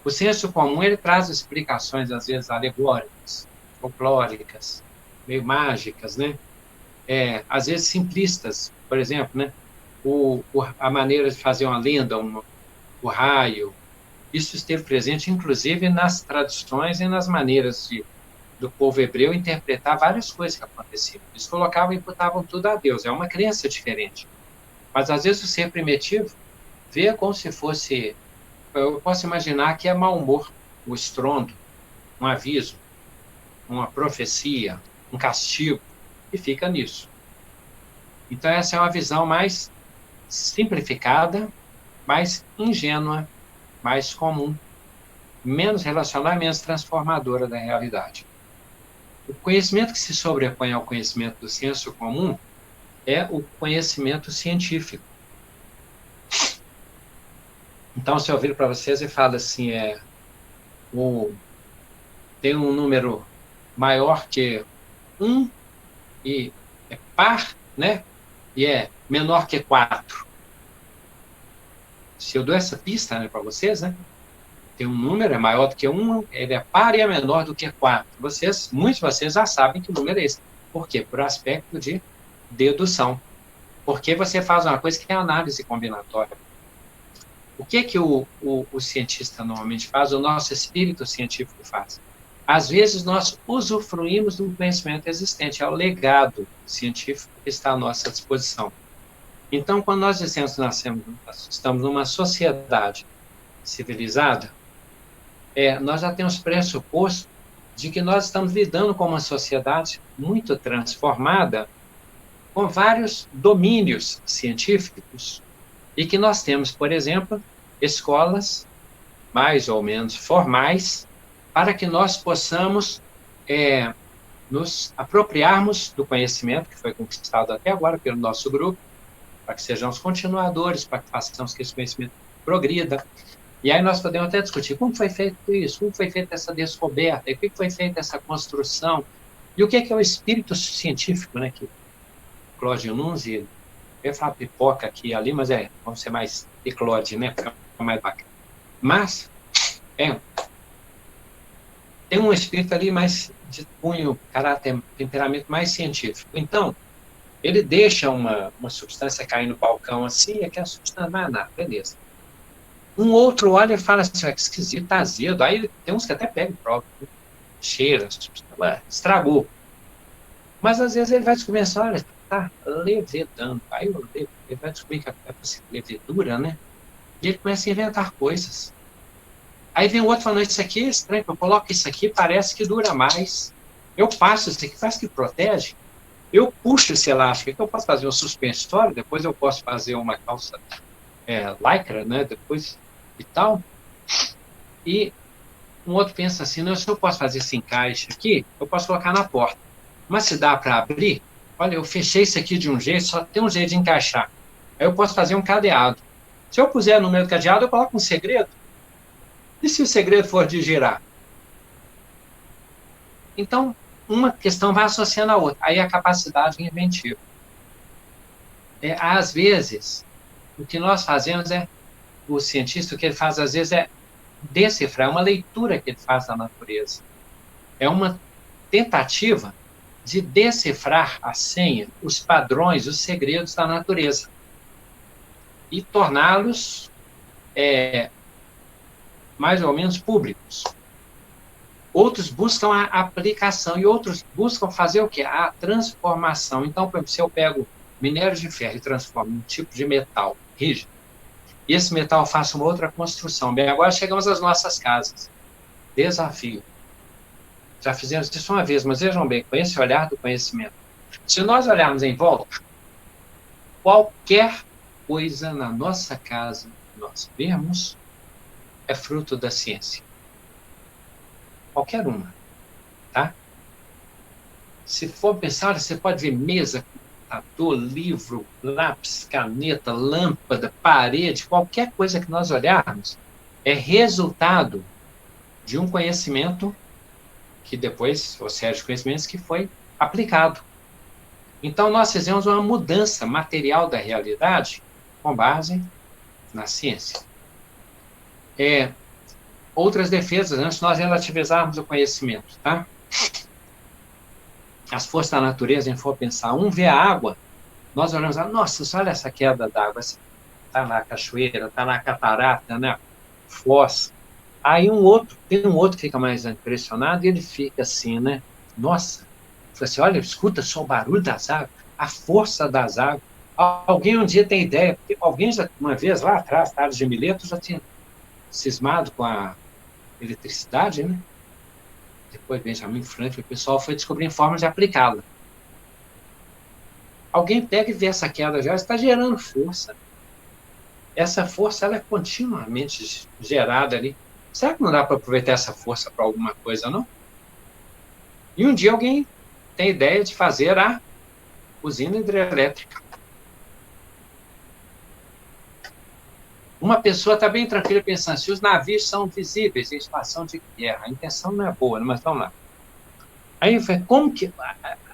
O senso comum, ele traz explicações, às vezes, alegóricas, folclóricas, meio mágicas, né? Às vezes simplistas, por exemplo, né? A maneira de fazer uma lenda, o raio, isso esteve presente, inclusive, nas tradições e nas maneiras do povo hebreu interpretar várias coisas que aconteciam. Eles colocavam e imputavam tudo a Deus. É uma crença diferente. Mas, às vezes, o ser primitivo vê como se fosse... Eu posso imaginar que é mau humor, o estrondo, um aviso, uma profecia, um castigo, e fica nisso. Então, essa é uma visão mais simplificada, mais ingênua, mais comum, menos relacional e menos transformadora da realidade. O conhecimento que se sobrepõe ao conhecimento do senso comum é o conhecimento científico. Então, se eu vir para vocês e falo assim, tem um número maior que 1 e é par, né? E é menor que 4. Se eu dou essa pista, né, para vocês, né? Tem um número, é maior do que 1, ele é par e é menor do que 4. Muitos de vocês já sabem que número é esse. Por quê? Por aspecto de dedução. Porque você faz uma coisa que é análise combinatória. O que o cientista normalmente faz, o nosso espírito científico faz? Às vezes, nós usufruímos do conhecimento existente, é o legado científico que está à nossa disposição. Então, quando nós dizemos que nós estamos numa sociedade civilizada, nós já temos pressuposto de que nós estamos lidando com uma sociedade muito transformada, com vários domínios científicos, e que nós temos, por exemplo, escolas mais ou menos formais, para que nós possamos nos apropriarmos do conhecimento que foi conquistado até agora pelo nosso grupo, para que sejamos continuadores, para que façamos que esse conhecimento progrida. E aí nós podemos até discutir como foi feito isso, como foi feita essa descoberta, e o que foi feita essa construção, e o que é o espírito científico, né, que Cláudio Nunes, eu ia falar pipoca aqui e ali, mas vamos ser mais eclode, né, fica mais bacana. Mas, tem um espírito ali mais de cunho, caráter, temperamento mais científico. Então, ele deixa uma substância cair no balcão assim, e aquela substância não é nada, beleza. Um outro olha e fala assim, que esquisito, tá azedo. Aí tem uns que até pegam próprio, cheira, estragou. Mas às vezes ele vai descobrir assim, olha, tá levedando. Aí ele vai descobrir que é levedura, né? E ele começa a inventar coisas. Aí vem o outro falando, isso aqui é estranho, eu coloco isso aqui, parece que dura mais. Eu passo isso aqui, parece que protege. Eu puxo esse elástico aqui, eu posso fazer um suspensório, depois eu posso fazer uma calça lycra, né, depois e tal. E um outro pensa assim, não, se eu posso fazer esse encaixe aqui, eu posso colocar na porta. Mas se dá para abrir, olha, eu fechei isso aqui de um jeito, só tem um jeito de encaixar. Aí eu posso fazer um cadeado. Se eu puser no meio do cadeado, eu coloco um segredo. E se o segredo for de girar? Então, uma questão vai associando a outra. Aí a capacidade inventiva. Às vezes, o que nós fazemos o cientista, o que ele faz às vezes é decifrar, é uma leitura que ele faz da natureza. É uma tentativa de decifrar a senha, os padrões, os segredos da natureza. E torná-los mais ou menos públicos. Outros buscam a aplicação e outros buscam fazer o quê? A transformação. Então, por exemplo, se eu pego minério de ferro e transformo em um tipo de metal rígido, e esse metal eu faço uma outra construção. Bem, agora chegamos às nossas casas. Desafio. Já fizemos isso uma vez, mas vejam bem, com esse olhar do conhecimento. Se nós olharmos em volta, qualquer coisa na nossa casa que nós vemos é fruto da ciência. qualquer uma, tá? Se for pensar, olha, você pode ver mesa, computador, livro, lápis, caneta, lâmpada, parede, qualquer coisa que nós olharmos é resultado de um conhecimento que depois, ou série de conhecimentos que foi aplicado. Então, nós fizemos uma mudança material da realidade com base na ciência. Outras defesas, antes nós relativizarmos o conhecimento, tá? As forças da natureza, a gente for pensar, vê a água, nós olhamos, nossa, olha essa queda d'água, está na cachoeira, está na catarata, na foz. Aí tem um outro que fica mais impressionado e ele fica assim, né? Nossa, assim, olha, escuta só o barulho das águas, a força das águas. Alguém um dia tem ideia, porque alguém já, uma vez lá atrás, Tales de Mileto, já tinha cismado com a eletricidade, né? Depois Benjamin Franklin, o pessoal foi descobrindo formas de aplicá-la. Alguém pega e vê essa queda já, está gerando força. Essa força ela é continuamente gerada ali. Será que não dá para aproveitar essa força para alguma coisa, não? E um dia alguém tem ideia de fazer a usina hidrelétrica. Uma pessoa está bem tranquila pensando, se os navios são visíveis em situação de guerra, a intenção não é boa, mas vamos lá. Aí, como que...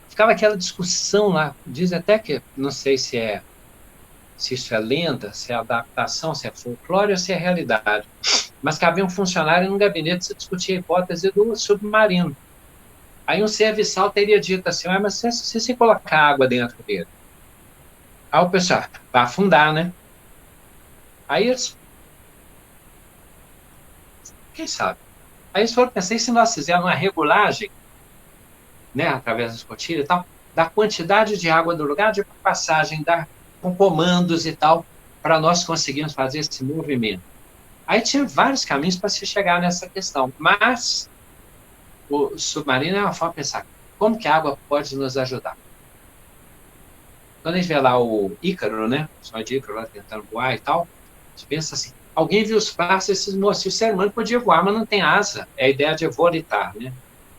Ficava aquela discussão lá, diz até que, não sei se isso é lenda, se é adaptação, se é folclore ou se é realidade, mas que havia um funcionário no gabinete que discutia a hipótese do submarino. Aí um serviçal teria dito assim, mas se você colocar água dentro dele, aí o pessoal vai afundar, né? Aí eles... Quem sabe? Aí eles foram pensar, e se nós fizermos uma regulagem, né, através da escotilha e tal, da quantidade de água do lugar de passagem, com comandos e tal, para nós conseguirmos fazer esse movimento. Aí tinha vários caminhos para se chegar nessa questão, mas o submarino é uma forma de pensar, como que a água pode nos ajudar? Quando a gente vê lá o Ícaro, né, o sonho de Ícaro lá tentando voar e tal, a gente pensa assim, alguém viu os passos, esses moços, o ser humano podia voar, mas não tem asa, é a ideia de volitar, né?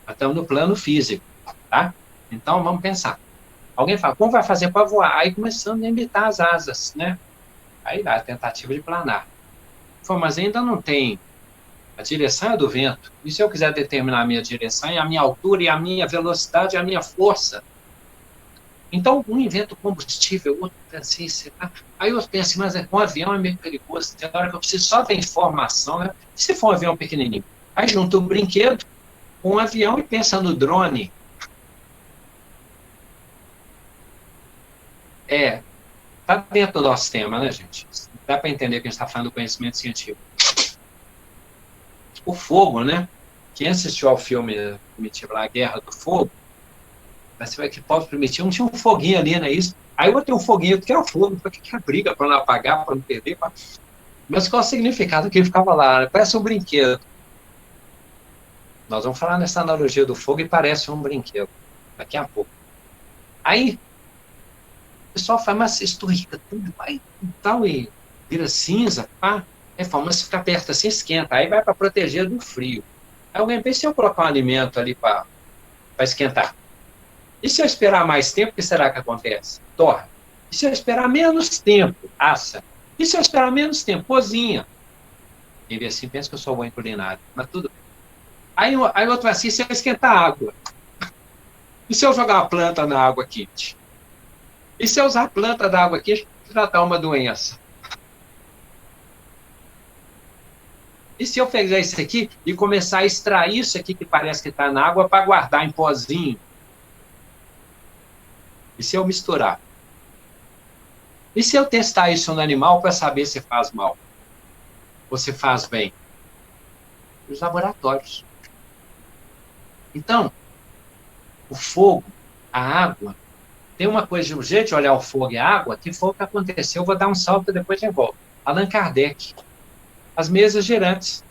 Estamos no plano físico, tá? Então, vamos pensar. Alguém fala, como vai fazer para voar? Aí começamos a imitar as asas, né? Aí dá a tentativa de planar. Mas ainda não tem a direção do vento. E se eu quiser determinar a minha direção, e a minha altura, e a minha velocidade, e a minha força? Então, um inventa combustível, outro pensa assim, aí eu penso, mas com um avião é meio perigoso, tem hora que eu preciso só ter informação, né? E se for um avião pequenininho? Aí junta o brinquedo com um avião e pensa no drone. Está dentro do nosso tema, né, gente? Dá para entender que a gente está falando do conhecimento científico. O fogo, né? Quem assistiu ao filme primitivo lá, A Guerra do Fogo, você vai que pode permitir, tinha um foguinho ali, não é isso? Aí eu botei um foguinho, que é o fogo, para que é a briga, para não apagar, para não perder. Mas qual o significado que ele ficava lá? Parece um brinquedo. Nós vamos falar nessa analogia do fogo e parece um brinquedo, daqui a pouco. Aí, o pessoal fala, mas esturrica tudo, vai e tal, e vira cinza, pá. Aí fala, mas se ficar perto assim, esquenta. Aí vai para proteger do frio. Aí alguém pensa, se eu colocar um alimento ali para esquentar? E se eu esperar mais tempo, o que será que acontece? Torra. E se eu esperar menos tempo? Assa. E se eu esperar menos tempo? Cozinha. Quem vê assim pensa que eu sou bom em culinária, mas tudo bem. Aí outro assim, se eu esquentar água? E se eu jogar uma planta na água quente? E se eu usar a planta da água quente para tratar uma doença? E se eu pegar isso aqui e começar a extrair isso aqui que parece que está na água para guardar em pozinho? E se eu misturar? E se eu testar isso no animal para saber se faz mal? Ou se faz bem? Os laboratórios. Então, o fogo, a água, tem uma coisa de um jeito de olhar o fogo e a água, que foi o que aconteceu, eu vou dar um salto e depois eu volto. Allan Kardec. As mesas girantes.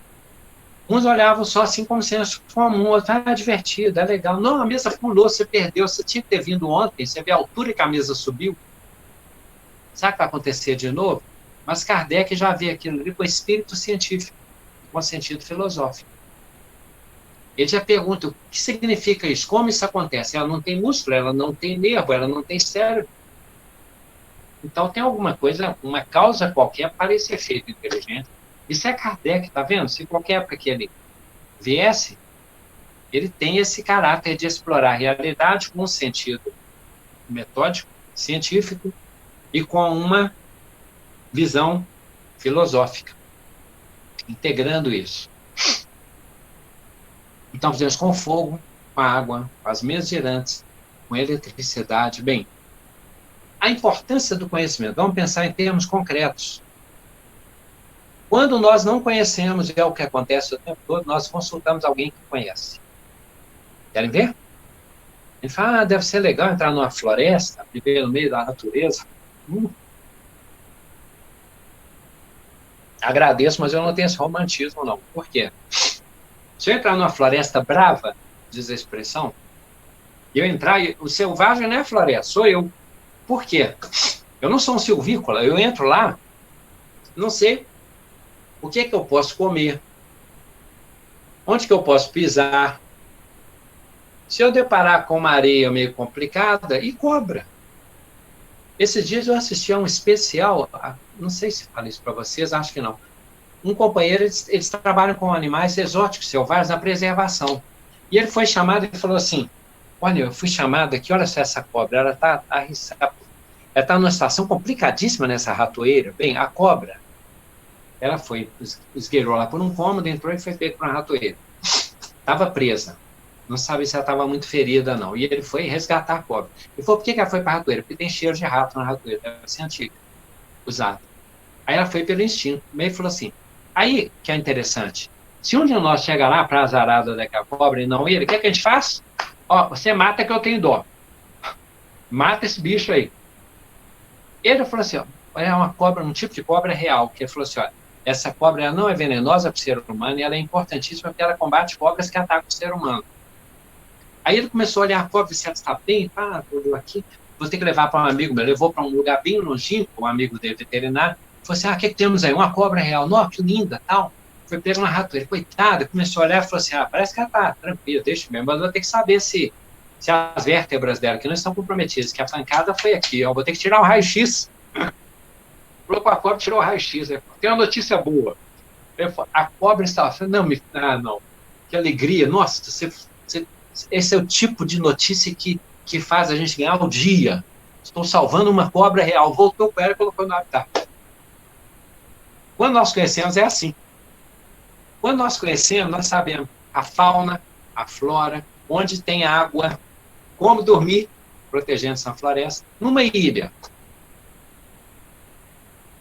Uns olhavam só assim como senso comum, outro, é divertido, é legal. Não, a mesa pulou, você perdeu, você tinha que ter vindo ontem, você vê a altura que a mesa subiu. Sabe o que vai acontecer de novo? Mas Kardec já vê aquilo ali com espírito científico, com sentido filosófico. Ele já pergunta, o que significa isso? Como isso acontece? Ela não tem músculo, ela não tem nervo, ela não tem cérebro. Então tem alguma coisa, uma causa qualquer para esse efeito inteligente. Isso é Kardec, tá vendo? Se qualquer época que ele viesse, ele tem esse caráter de explorar a realidade com um sentido metódico, científico e com uma visão filosófica, integrando isso. Então, fizemos com fogo, com água, com as mesas girantes, com eletricidade. Bem, a importância do conhecimento, vamos pensar em termos concretos. Quando nós não conhecemos, e é o que acontece o tempo todo, nós consultamos alguém que conhece. Querem ver? Ele fala, deve ser legal entrar numa floresta, viver no meio da natureza. Agradeço, mas eu não tenho esse romantismo, não. Por quê? Se eu entrar numa floresta brava, diz a expressão, e eu entrar, o selvagem não é a floresta, sou eu. Por quê? Eu não sou um silvícola, eu entro lá, não sei o que é que eu posso comer, onde que eu posso pisar. Se eu deparar com uma areia meio complicada, e cobra. Esses dias eu assisti a um especial, não sei se falo isso para vocês, acho que não. Um companheiro, eles trabalham com animais exóticos, selvagens, na preservação. E ele foi chamado e falou assim, olha, eu fui chamado aqui, olha só essa cobra, ela está numa situação complicadíssima nessa ratoeira. Bem, a cobra, ela foi, esgueirou lá por um cômodo, entrou e foi pego por uma ratoeira. Estava presa. Não sabe se ela estava muito ferida, não. E ele foi resgatar a cobra. Ele falou, por que ela foi para a ratoeira? Porque tem cheiro de rato na ratoeira, deve ser antiga, usada. Aí ela foi pelo instinto. Meio falou assim, aí que é interessante, se um de nós chega lá para a azarada daquela cobra e não ele, o que é que a gente faz? Ó, você mata que eu tenho dó. Mata esse bicho aí. Ele falou assim, ó, é uma cobra, um tipo de cobra real, que ele falou assim, ó, essa cobra ela não é venenosa para o ser humano e ela é importantíssima porque ela combate cobras que atacam o ser humano. Aí ele começou a olhar a cobra, se ela está bem, tudo aqui, vou ter que levar para um amigo meu, levou para um lugar bem longínquo, um amigo dele, veterinário, falou assim, o que temos aí? Uma cobra real, nossa, que linda, tal. Foi pego na ratoeira, coitada, começou a olhar e falou assim, parece que ela está tranquila, deixa mesmo, mas eu vou ter que saber se as vértebras dela que não estão comprometidas, que a pancada foi aqui, eu vou ter que tirar um raio-x. Falou com a cobra, tirou o raio-x, tem uma notícia boa. A cobra estava falando, não, que alegria, nossa, esse é o tipo de notícia que faz a gente ganhar o dia. Estou salvando uma cobra real. Voltou com ela e colocou no habitat. Quando nós conhecemos, é assim. Quando nós conhecemos, nós sabemos a fauna, a flora, onde tem água, como dormir, protegendo-se na floresta, numa ilha.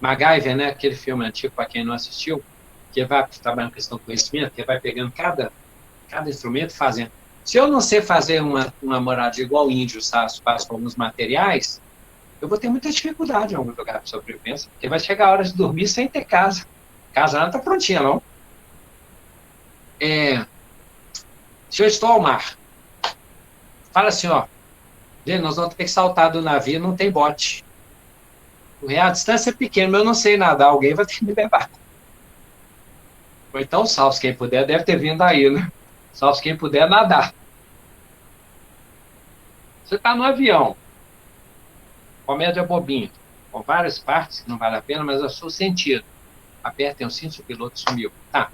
MacGyver, né, aquele filme antigo, para quem não assistiu, que vai trabalhando com questão do conhecimento, que vai pegando cada instrumento e fazendo. Se eu não sei fazer uma moradia igual índio faz com alguns materiais, eu vou ter muita dificuldade em algum lugar de sobrevivência, porque vai chegar a hora de dormir sem ter casa. Casa não está prontinha, não. Se eu estou ao mar, fala assim, ó, gente, nós vamos ter que saltar do navio, não tem bote. A distância é pequena, mas eu não sei nadar, alguém vai ter que me levar. Ou então, salve quem puder, deve ter vindo aí, né? Salve quem puder nadar. Você está no avião, comédia bobinha, com várias partes que não vale a pena, mas eu sou sentido. Apertem o cinto, o piloto sumiu. Tá.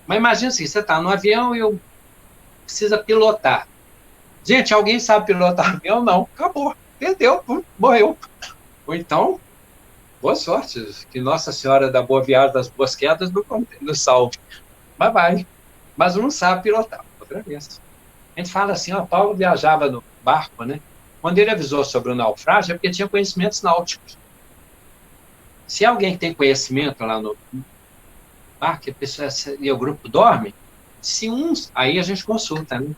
Mas imagina assim, você está no avião e eu precisa pilotar. Gente, alguém sabe pilotar avião? Não. Acabou. Perdeu. Morreu. Ou então, boa sorte. Que Nossa Senhora da Boa Viagem das Boas Quedas no salve. Mas vai. Mas não sabe pilotar. Outra vez. A gente fala assim, ó, Paulo viajava no barco, né? Quando ele avisou sobre o naufrágio, é porque tinha conhecimentos náuticos. Se alguém tem conhecimento lá no barco, a pessoa, e o grupo dorme, se uns, aí a gente consulta, né?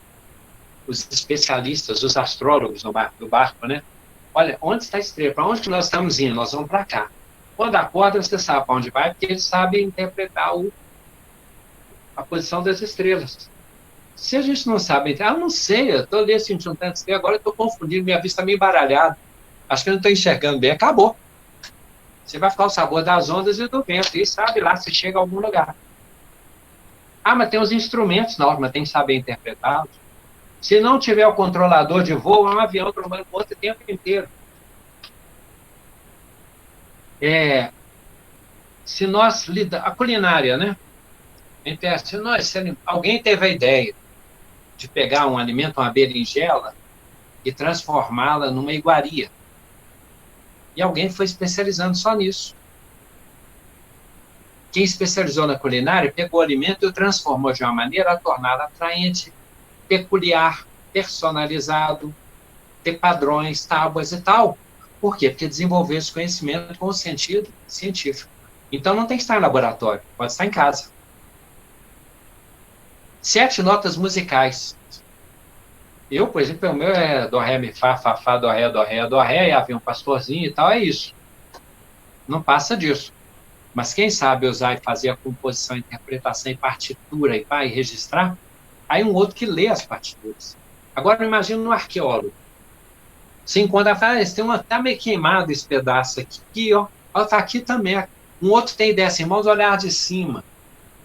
Os especialistas, os astrólogos do barco, né? Olha, onde está a estrela? Para onde que nós estamos indo? Nós vamos para cá. Quando acorda, você sabe para onde vai, porque eles sabem interpretar a posição das estrelas. Se a gente não sabe, não sei, eu estou ali sentindo tanto estrela, agora eu estou confundindo, minha vista está meio embaralhada. Acho que eu não estou enxergando bem, acabou. Você vai ficar o sabor das ondas e do vento, e sabe lá se chega a algum lugar. Ah, mas tem os instrumentos, não, mas tem que saber interpretá-los. Se não tiver o controlador de voo, é um avião trombando com outro o tempo inteiro. Se nós a culinária, né? Se alguém teve a ideia de pegar um alimento, uma berinjela, e transformá-la numa iguaria. E alguém foi especializando só nisso. Quem especializou na culinária pegou o alimento e o transformou de uma maneira a torná-lo atraente, peculiar, personalizado, ter padrões, tábuas e tal. Por quê? Porque desenvolveu esse conhecimento com o sentido científico. Então não tem que estar em laboratório, pode estar em casa. 7 notas musicais. Eu, por exemplo, o meu é dó, ré, mi, fá, dó, ré, e havia um pastorzinho e tal, é isso. Não passa disso. Mas quem sabe usar e fazer a composição, interpretação e partitura e vai registrar, aí um outro que lê as partituras. Agora, imagina um arqueólogo. Se encontra, tá meio queimado esse pedaço aqui, ó. Tá aqui também. Um outro tem ideia assim, vamos olhar de cima.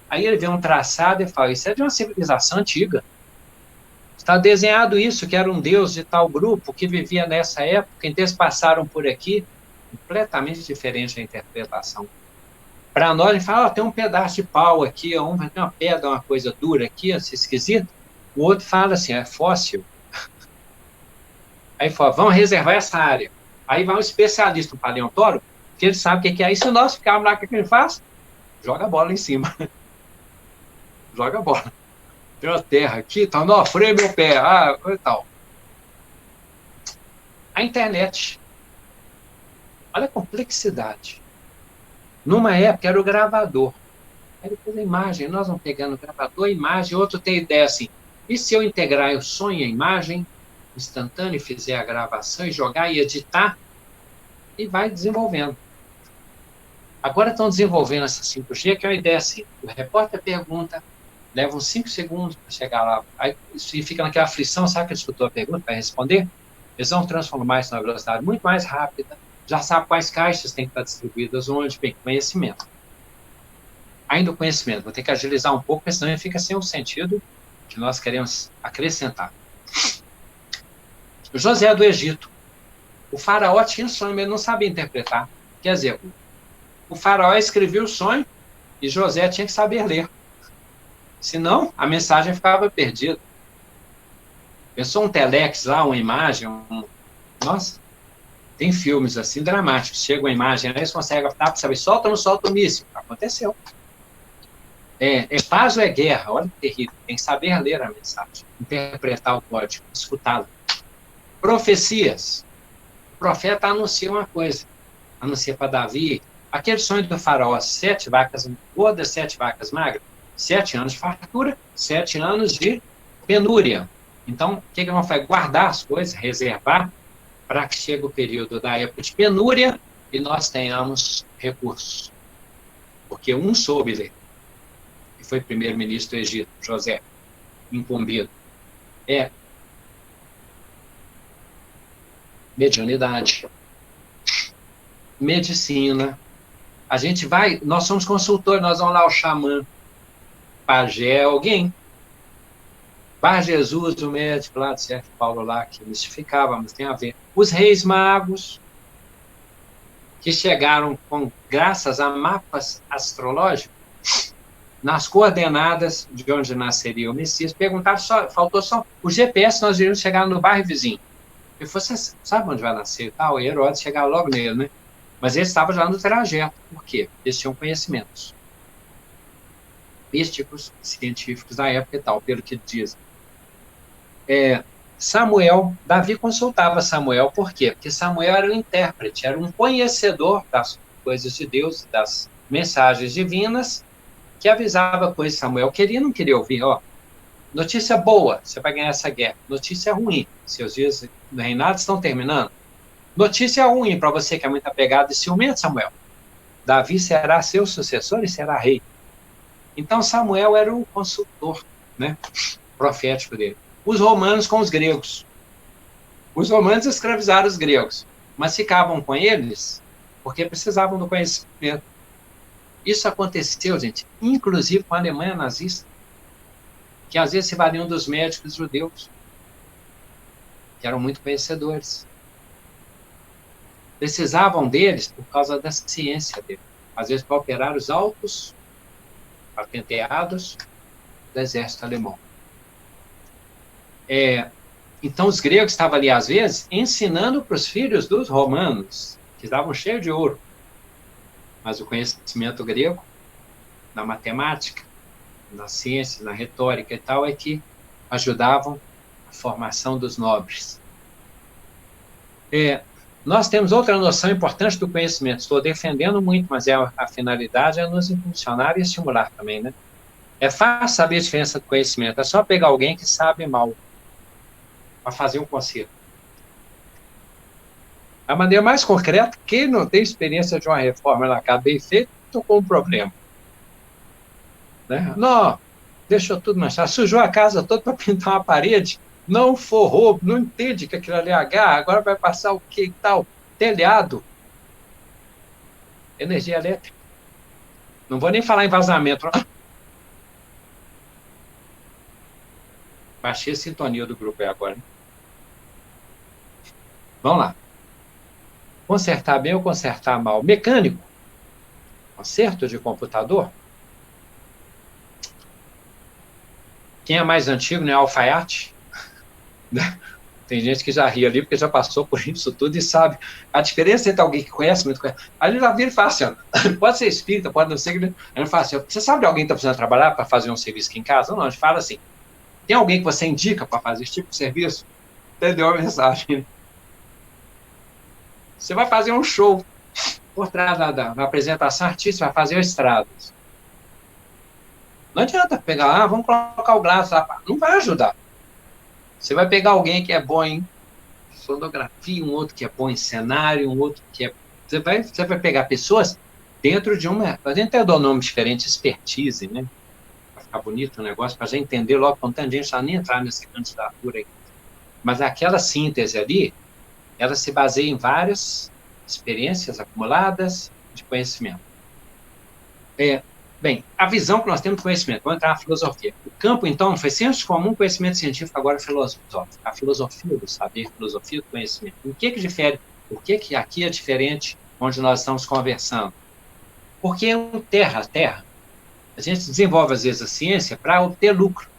Aí ele vê um traçado e fala, isso é de uma civilização antiga. Está desenhado isso, que era um deus de tal grupo que vivia nessa época, então eles passaram por aqui, completamente diferente a interpretação. Para nós, a gente fala, tem um pedaço de pau aqui, tem uma pedra, uma coisa dura aqui, assim, esquisito. O outro fala assim, é fóssil. Aí fala, vamos reservar essa área. Aí vai um especialista, um paleontólogo, que ele sabe o que é. Aí se nós ficarmos lá, o que ele faz? Joga a bola em cima. Joga a bola. Tem uma terra aqui, tá, não, freio meu pé, e tal. A internet. Olha a complexidade. Numa época era o gravador. Aí depois a imagem, nós vamos pegando o gravador, a imagem, outro tem ideia assim, e se eu integrar o som e a imagem instantâneo, fizer a gravação e jogar e editar, e vai desenvolvendo. Agora estão desenvolvendo essa 5G, que é uma ideia assim, o repórter pergunta, leva uns 5 segundos para chegar lá, aí fica naquela aflição, sabe que ele escutou a pergunta para responder? Eles vão transformar isso numa velocidade muito mais rápida, já sabe quais caixas têm que estar distribuídas onde, bem, conhecimento. Ainda o conhecimento, vou ter que agilizar um pouco, porque senão ele fica sem o sentido que nós queremos acrescentar. José do Egito. O faraó tinha sonho, mas ele não sabia interpretar. Quer dizer, o faraó escrevia o sonho e José tinha que saber ler. Senão, a mensagem ficava perdida. Pensou um telex lá, uma imagem, Nossa, tem filmes assim dramáticos. Chega uma imagem, aí eles conseguem para saber, solta ou não solta o míssil. Aconteceu. Paz ou é guerra? Olha que terrível. Tem que saber ler a mensagem, interpretar o código, escutá-lo. Profecias. O profeta anuncia uma coisa. Anuncia para Davi. Aquele sonho do faraó, 7 vacas gordas, 7 vacas magras. 7 anos de fartura, 7 anos de penúria. Então, o que vamos fazer? Guardar as coisas, reservar, para que chegue o período da época de penúria e nós tenhamos recursos. Porque um soube ler, que foi primeiro-ministro do Egito, José, incumbido. Mediunidade, medicina. A gente vai, nós somos consultores, nós vamos lá ao xamã, pajé, alguém. Bar Jesus, o médico lá de Sérgio Paulo lá, que mistificava, mas tem a ver. Os reis magos, que chegaram graças a mapas astrológicos, nas coordenadas de onde nasceria o Messias, perguntaram faltou só o GPS, nós iríamos chegar no bairro vizinho. E você sabe onde vai nascer e tal, e Herodes chegava logo nele, né? Mas ele estava já no trajeto. Por quê? Eles tinham conhecimentos místicos, científicos da época e tal, pelo que dizem. Samuel, Davi consultava Samuel, por quê? Porque Samuel era um intérprete, era um conhecedor das coisas de Deus, das mensagens divinas, que avisava coisas que Samuel queria e não queria ouvir. Notícia boa, você vai ganhar essa guerra. Notícia ruim, seus dias do reinado estão terminando. Notícia ruim para você que é muito apegado e ciumento, Samuel. Davi será seu sucessor e será rei. Então Samuel era o consultor, né, profético dele. Os romanos com os gregos. Os romanos escravizaram os gregos, mas ficavam com eles porque precisavam do conhecimento. Isso aconteceu, gente, inclusive com a Alemanha nazista. que às vezes se valiam dos médicos judeus, que eram muito conhecedores. Precisavam deles por causa da ciência deles. Às vezes para operar os altos patenteados do exército alemão. Então os gregos estavam ali, às vezes, ensinando para os filhos dos romanos, que estavam cheios de ouro. Mas o conhecimento grego, na matemática, na ciência, na retórica e tal, é que ajudavam a formação dos nobres. Nós temos outra noção importante do conhecimento. Estou defendendo muito, mas a finalidade é nos impulsionar e estimular também, né? É fácil saber a diferença do conhecimento. É só pegar alguém que sabe mal para fazer um conserto. A maneira mais concreta, quem não tem experiência de uma reforma na casa bem feita, estou com um problema. Né? Não, deixou tudo manchado, sujou a casa toda para pintar uma parede, não forrou, não entende que aquilo ali é H, agora vai passar o que e tal, telhado, energia elétrica. Não vou nem falar em vazamento. Baixei a sintonia do grupo aí agora. Né? Vamos lá. Consertar bem ou consertar mal? Mecânico. Conserto de computador. Quem é mais antigo, né? Alfaiate. Tem gente que já ri ali, porque já passou por isso tudo e sabe. A diferença entre alguém que conhece muito, aí ele já vira e fala assim, ó, pode ser espírita, pode não ser, ele fala assim, você sabe de alguém que está precisando trabalhar para fazer um serviço aqui em casa? Não, a gente fala assim, tem alguém que você indica para fazer esse tipo de serviço? Entendeu a mensagem? Né? Você vai fazer um show por trás da apresentação artística, vai fazer estradas. Não adianta pegar, vamos colocar o glaço lá. Não vai ajudar. Você vai pegar alguém que é bom em fotografia, um outro que é bom em cenário, um outro que é... Você vai pegar pessoas dentro de uma... A gente até dá um nome diferente, expertise, né? Para ficar bonito o negócio, para já entender logo, com tanta gente, já nem entrar nessa candidatura aí. Mas aquela síntese ali, ela se baseia em várias experiências acumuladas de conhecimento. Bem, a visão que nós temos do conhecimento, vamos entrar na filosofia. O campo, então, foi senso comum, conhecimento científico, agora filosófico. A filosofia do saber, filosofia do conhecimento. O que difere? Por que aqui é diferente onde nós estamos conversando? Porque é um terra a terra. A gente desenvolve, às vezes, a ciência para obter lucro.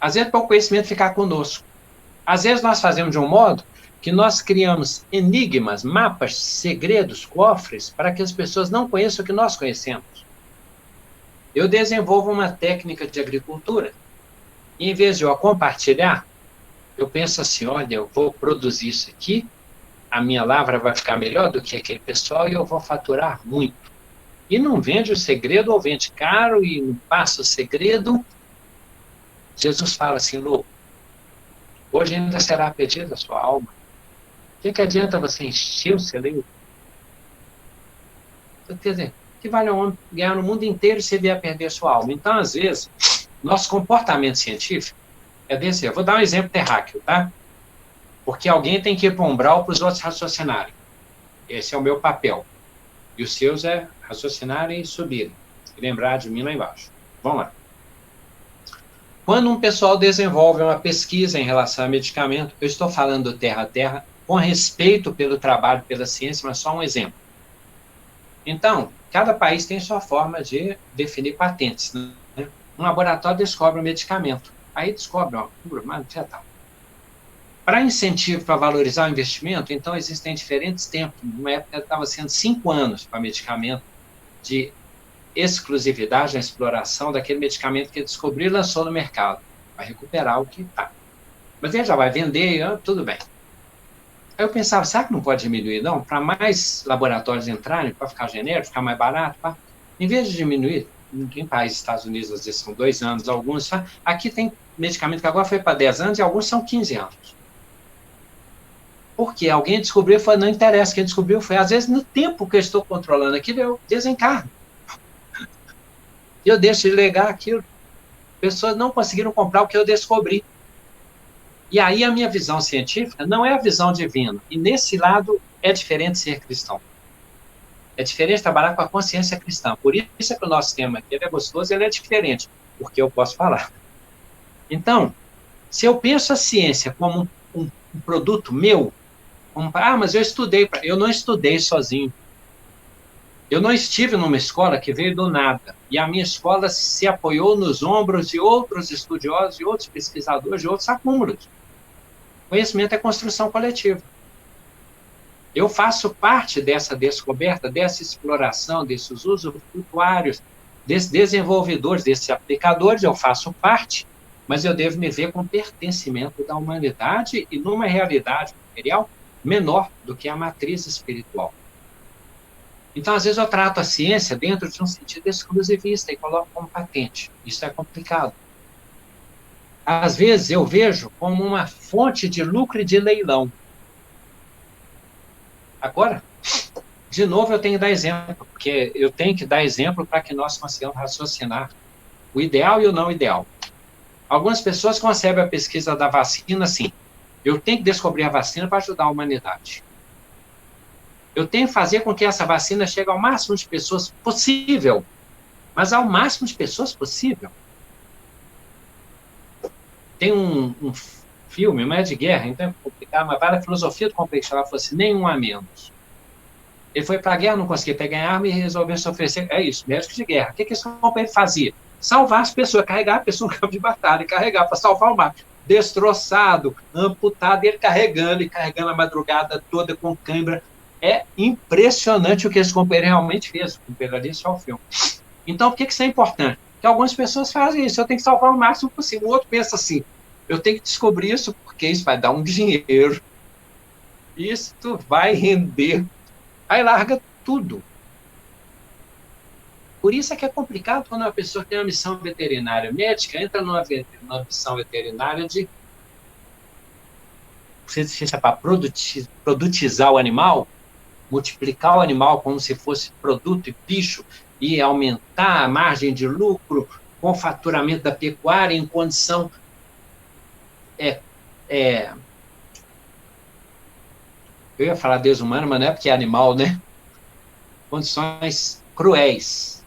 Às vezes, para o conhecimento ficar conosco. Às vezes, nós fazemos de um modo que nós criamos enigmas, mapas, segredos, cofres, para que as pessoas não conheçam o que nós conhecemos. Eu desenvolvo uma técnica de agricultura, e em vez de eu compartilhar, eu penso assim, olha, eu vou produzir isso aqui, a minha lavra vai ficar melhor do que aquele pessoal, e eu vou faturar muito. E não vende o segredo, ou vende caro, e não passa o segredo. Jesus fala assim, louco, hoje ainda será pedida a sua alma. O que adianta você encher o celeiro? Quer dizer, que vale um homem ganhar no mundo inteiro se vier a perder a sua alma? Então, às vezes, nosso comportamento científico é desse. Eu vou dar um exemplo terráqueo, tá? Porque alguém tem que ir para o umbral para os outros raciocinarem. Esse é o meu papel. E os seus é raciocinarem e subirem. E lembrar de mim lá embaixo. Vamos lá. Quando um pessoal desenvolve uma pesquisa em relação a medicamento, eu estou falando do terra a terra, com respeito pelo trabalho, pela ciência, mas só um exemplo. Então, cada país tem sua forma de definir patentes. Né? Um laboratório descobre um medicamento, aí descobre uma cura, mas já está. Para incentivo, para valorizar o investimento, então existem diferentes tempos. Numa época estava sendo 5 anos para medicamento de exclusividade na exploração daquele medicamento que descobriu e lançou no mercado. Vai recuperar o que está. Mas ele já vai vender, tudo bem. Aí eu pensava, será que não pode diminuir, não? Para mais laboratórios entrarem, para ficar genérico, ficar mais barato, pá. Em vez de diminuir, em países, Estados Unidos, às vezes são 2 anos, alguns, aqui tem medicamento que agora foi para 10 anos e alguns são 15 anos. Porque alguém descobriu, foi, não interessa, quem descobriu foi, às vezes, no tempo que eu estou controlando aquilo, eu desencarno. Eu deixo de legar aquilo. Pessoas não conseguiram comprar o que eu descobri. E aí a minha visão científica não é a visão divina. E nesse lado é diferente ser cristão. É diferente trabalhar com a consciência cristã. Por isso é que o nosso tema aqui é gostoso, ele é diferente, porque eu posso falar. Então, se eu penso a ciência como um produto meu, mas eu não estudei sozinho. Eu não estive numa escola que veio do nada, e a minha escola se apoiou nos ombros de outros estudiosos, de outros pesquisadores, de outros acúmulos. Conhecimento é construção coletiva. Eu faço parte dessa descoberta, dessa exploração, desses usufrutuários, desses desenvolvedores, desses aplicadores, eu faço parte, mas eu devo me ver com pertencimento da humanidade e numa realidade material menor do que a matriz espiritual. Então, às vezes, eu trato a ciência dentro de um sentido exclusivista e coloco como patente. Isso é complicado. Às vezes, eu vejo como uma fonte de lucro e de leilão. Agora, de novo, eu tenho que dar exemplo, porque eu tenho que dar exemplo para que nós consigamos raciocinar o ideal e o não ideal. Algumas pessoas concebem a pesquisa da vacina assim: eu tenho que descobrir a vacina para ajudar a humanidade. Eu tenho que fazer com que essa vacina chegue ao máximo de pessoas possível, mas ao máximo de pessoas possível. Tem um filme, não é de guerra, então é complicado, mas vale a filosofia do complexo. Ela falou assim: nenhum a menos. Ele foi para a guerra, não conseguia pegar arma e resolveu se oferecer. É isso, médico de guerra. O que esse companheiro fazia? Salvar as pessoas, carregar a pessoa no campo de batalha, carregar para salvar o mar. Destroçado, amputado, ele carregando a madrugada toda com cãibra. É impressionante o que esse companheiro realmente fez. O companheiro ali só o filme. Então, por que isso é importante? Porque algumas pessoas fazem isso. Eu tenho que salvar o máximo possível. O outro pensa assim: eu tenho que descobrir isso porque isso vai dar um dinheiro. Isso vai render. Aí larga tudo. Por isso é que é complicado quando uma pessoa tem uma missão veterinária médica, entra numa missão veterinária de para produtizar o animal, multiplicar o animal como se fosse produto e bicho, e aumentar a margem de lucro com o faturamento da pecuária em condição eu ia falar desumana, mas não é porque é animal, né? Condições cruéis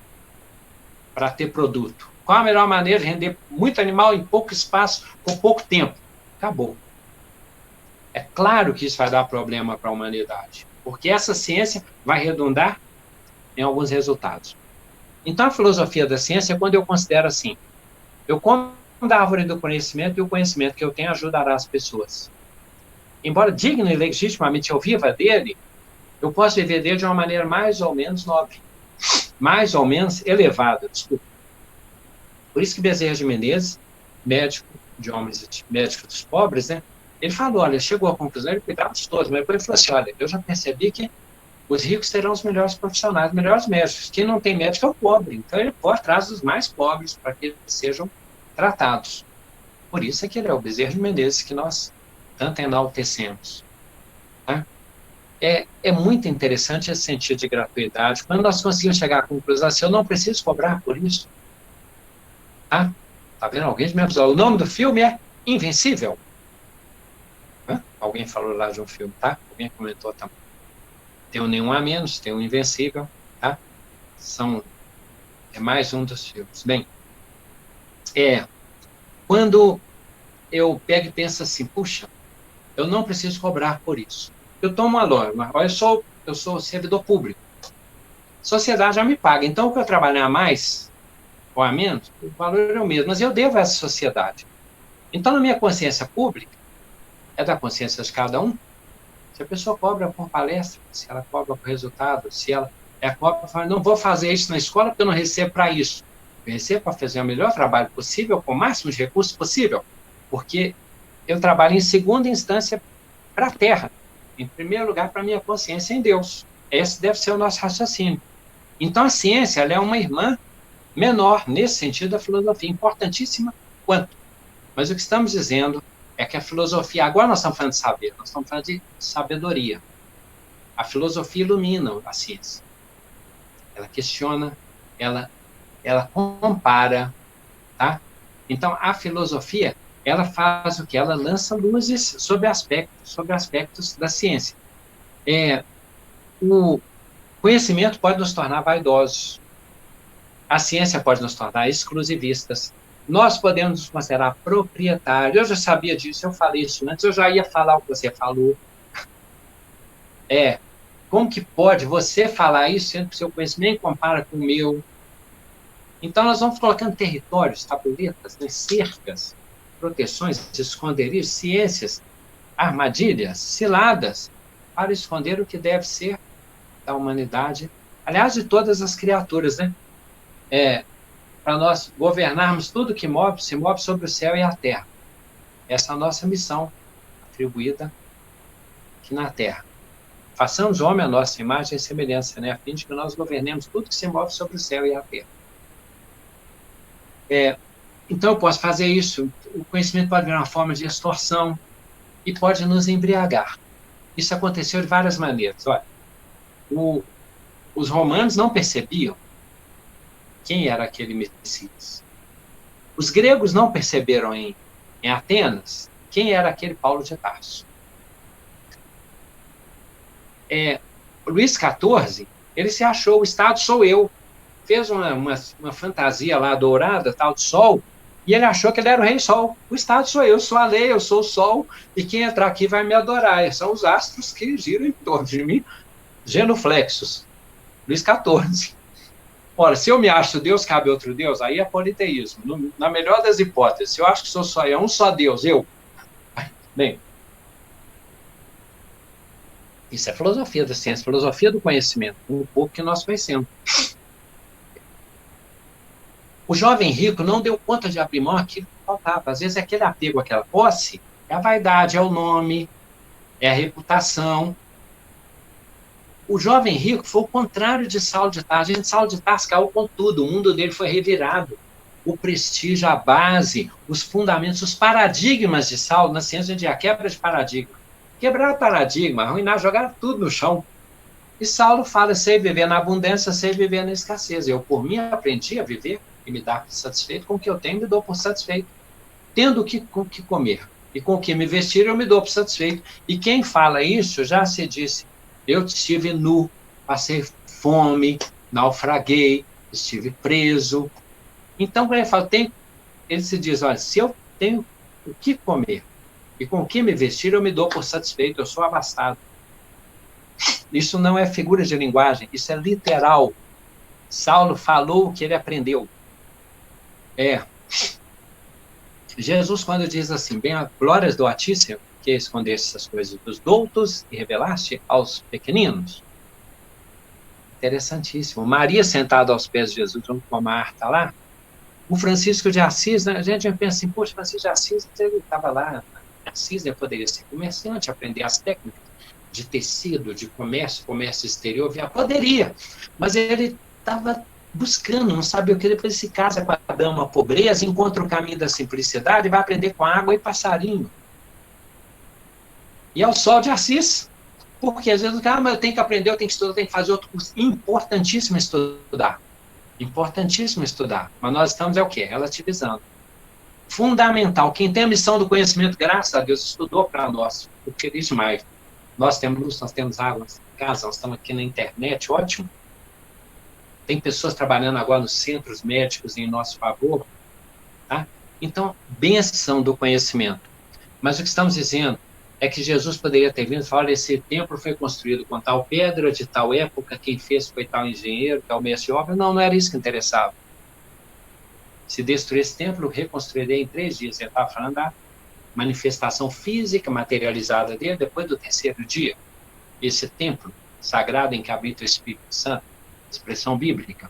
para ter produto. Qual a melhor maneira de render muito animal em pouco espaço, com pouco tempo? Acabou. É claro que isso vai dar problema para a humanidade, porque essa ciência vai redundar em alguns resultados. Então, a filosofia da ciência é quando eu considero assim: eu como da árvore do conhecimento e o conhecimento que eu tenho ajudará as pessoas. Embora digno e legitimamente eu viva dele, eu posso viver dele de uma maneira mais ou menos nobre, mais ou menos elevada, desculpa. Por isso que Bezerra de Menezes, médico de homens, médico dos pobres, né, ele falou, olha, chegou à conclusão, ele cuidava de todos, mas depois ele falou assim: olha, eu já percebi que os ricos terão os melhores profissionais, os melhores médicos. Quem não tem médico é o pobre. Então ele foi atrás dos mais pobres para que eles sejam tratados. Por isso é que ele é o Bezerra de Menezes que nós tanto enaltecemos. Tá? É muito interessante esse sentido de gratuidade. Quando nós conseguimos chegar à conclusão assim: eu não preciso cobrar por isso. Tá vendo? Alguém me avisou. O nome do filme é Invencível. Alguém falou lá de um filme, tá? Alguém comentou também. Tem o Nenhum a Menos, tem o Invencível, tá? É mais um dos filmes. Bem, quando eu pego e penso assim: puxa, eu não preciso cobrar por isso. Eu tomo uma norma, eu sou servidor público. A sociedade já me paga, então o que eu trabalhar a mais ou a menos, o valor é o mesmo, mas eu devo a essa sociedade. Então, na minha consciência pública, é da consciência de cada um. Se a pessoa cobra por palestra, se ela cobra por resultado, se ela cobra, não vou fazer isso na escola porque eu não recebo para isso. Eu recebo para fazer o melhor trabalho possível, com o máximo de recursos possível, porque eu trabalho em segunda instância para a Terra. Em primeiro lugar, para a minha consciência em Deus. Esse deve ser o nosso raciocínio. Então, a ciência ela é uma irmã menor, nesse sentido, da filosofia, importantíssima quanto. Mas o que estamos dizendo é que a filosofia, agora nós estamos falando de saber, nós estamos falando de sabedoria. A filosofia ilumina a ciência. Ela questiona, ela compara, tá? Então, a filosofia, ela faz o que? Ela lança luzes sobre aspectos da ciência. Conhecimento pode nos tornar vaidosos. A ciência pode nos tornar exclusivistas. Nós podemos nos considerar proprietários. Eu já sabia disso, eu falei isso antes, eu já ia falar o que você falou. Como que pode você falar isso, sendo que o seu conhecimento nem compara com o meu? Então, nós vamos colocando territórios, tabuletas, né, cercas, proteções, esconderijos, ciências, armadilhas, ciladas, para esconder o que deve ser da humanidade, aliás, de todas as criaturas, né? Para nós governarmos tudo que se move sobre o céu e a terra. Essa é a nossa missão, atribuída aqui na terra. Façamos o homem a nossa imagem e semelhança, né? A fim de que nós governemos tudo que se move sobre o céu e a terra. Então, eu posso fazer isso. O conhecimento pode virar uma forma de extorsão e pode nos embriagar. Isso aconteceu de várias maneiras. Olha, os romanos não percebiam quem era aquele Messias. Os gregos não perceberam em Atenas quem era aquele Paulo de Tarso. Luís XIV, ele se achou, o Estado sou eu. Fez uma fantasia lá dourada, tal de sol, e ele achou que ele era o rei sol. O Estado sou eu, sou a lei, eu sou o sol, e quem entrar aqui vai me adorar. São os astros que giram em torno de mim, genuflexos. Luís XIV. Ora, se eu me acho Deus, cabe outro Deus, aí é politeísmo. Na melhor das hipóteses, se eu acho que sou só eu, um só Deus, eu. Bem, isso é filosofia da ciência, filosofia do conhecimento, um pouco que nós conhecemos. O jovem rico não deu conta de abrir mão aquilo que faltava. Às vezes é aquele apego àquela posse, é a vaidade, é o nome, é a reputação. O jovem rico foi o contrário de Saulo de Tarso. Saulo de Tarso caiu com tudo, o mundo dele foi revirado. O prestígio, a base, os fundamentos, os paradigmas de Saulo, na ciência de a quebra de paradigma. Quebrar paradigma, arruinar, jogar tudo no chão. E Saulo fala, sei viver na abundância, sei viver na escassez. Eu, por mim, aprendi a viver e me dar satisfeito com o que eu tenho, me dou por satisfeito. Tendo com o que comer e com o que me vestir, eu me dou por satisfeito. E quem fala isso já se disse, eu estive nu, passei fome, naufraguei, estive preso. Então, quando ele fala, ele se diz, olha, se eu tenho o que comer e com o que me vestir, eu me dou por satisfeito, eu sou abastado. Isso não é figura de linguagem, isso é literal. Saulo falou o que ele aprendeu. Jesus, quando diz assim, bem, glórias do Altíssimo, que escondeste essas coisas dos doutos e revelaste aos pequeninos. Interessantíssimo. Maria sentada aos pés de Jesus, junto com a Marta lá. O Francisco de Assis, né? A gente pensa assim, poxa, Francisco de Assis, ele estava lá. Assis, ele poderia ser comerciante, aprender as técnicas de tecido, de comércio exterior, poderia. Mas ele estava buscando, não sabia o que, depois se casa com a dama pobreza, encontra o caminho da simplicidade e vai aprender com água e passarinho. E é o sol de Assis. Porque às vezes o cara, mas eu tenho que aprender, eu tenho que estudar, eu tenho que fazer outro curso. Importantíssimo estudar. Importantíssimo estudar. Mas nós estamos, o quê? Relativizando. Fundamental. Quem tem a missão do conhecimento, graças a Deus, estudou para nós. Eu feliz demais. Nós temos luz, nós temos água em casa, nós estamos aqui na internet, ótimo. Tem pessoas trabalhando agora nos centros médicos em nosso favor. Tá? Então, benção do conhecimento. Mas o que estamos dizendo é que Jesus poderia ter vindo e falar, olha, esse templo foi construído com tal pedra, de tal época, quem fez foi tal engenheiro, tal mestre de obra. Não era isso que interessava. Se destruir esse templo, reconstruirei em 3 dias. Ele estava falando da manifestação física, materializada dele, depois do 3º dia. Esse templo sagrado em que habita o Espírito Santo, expressão bíblica.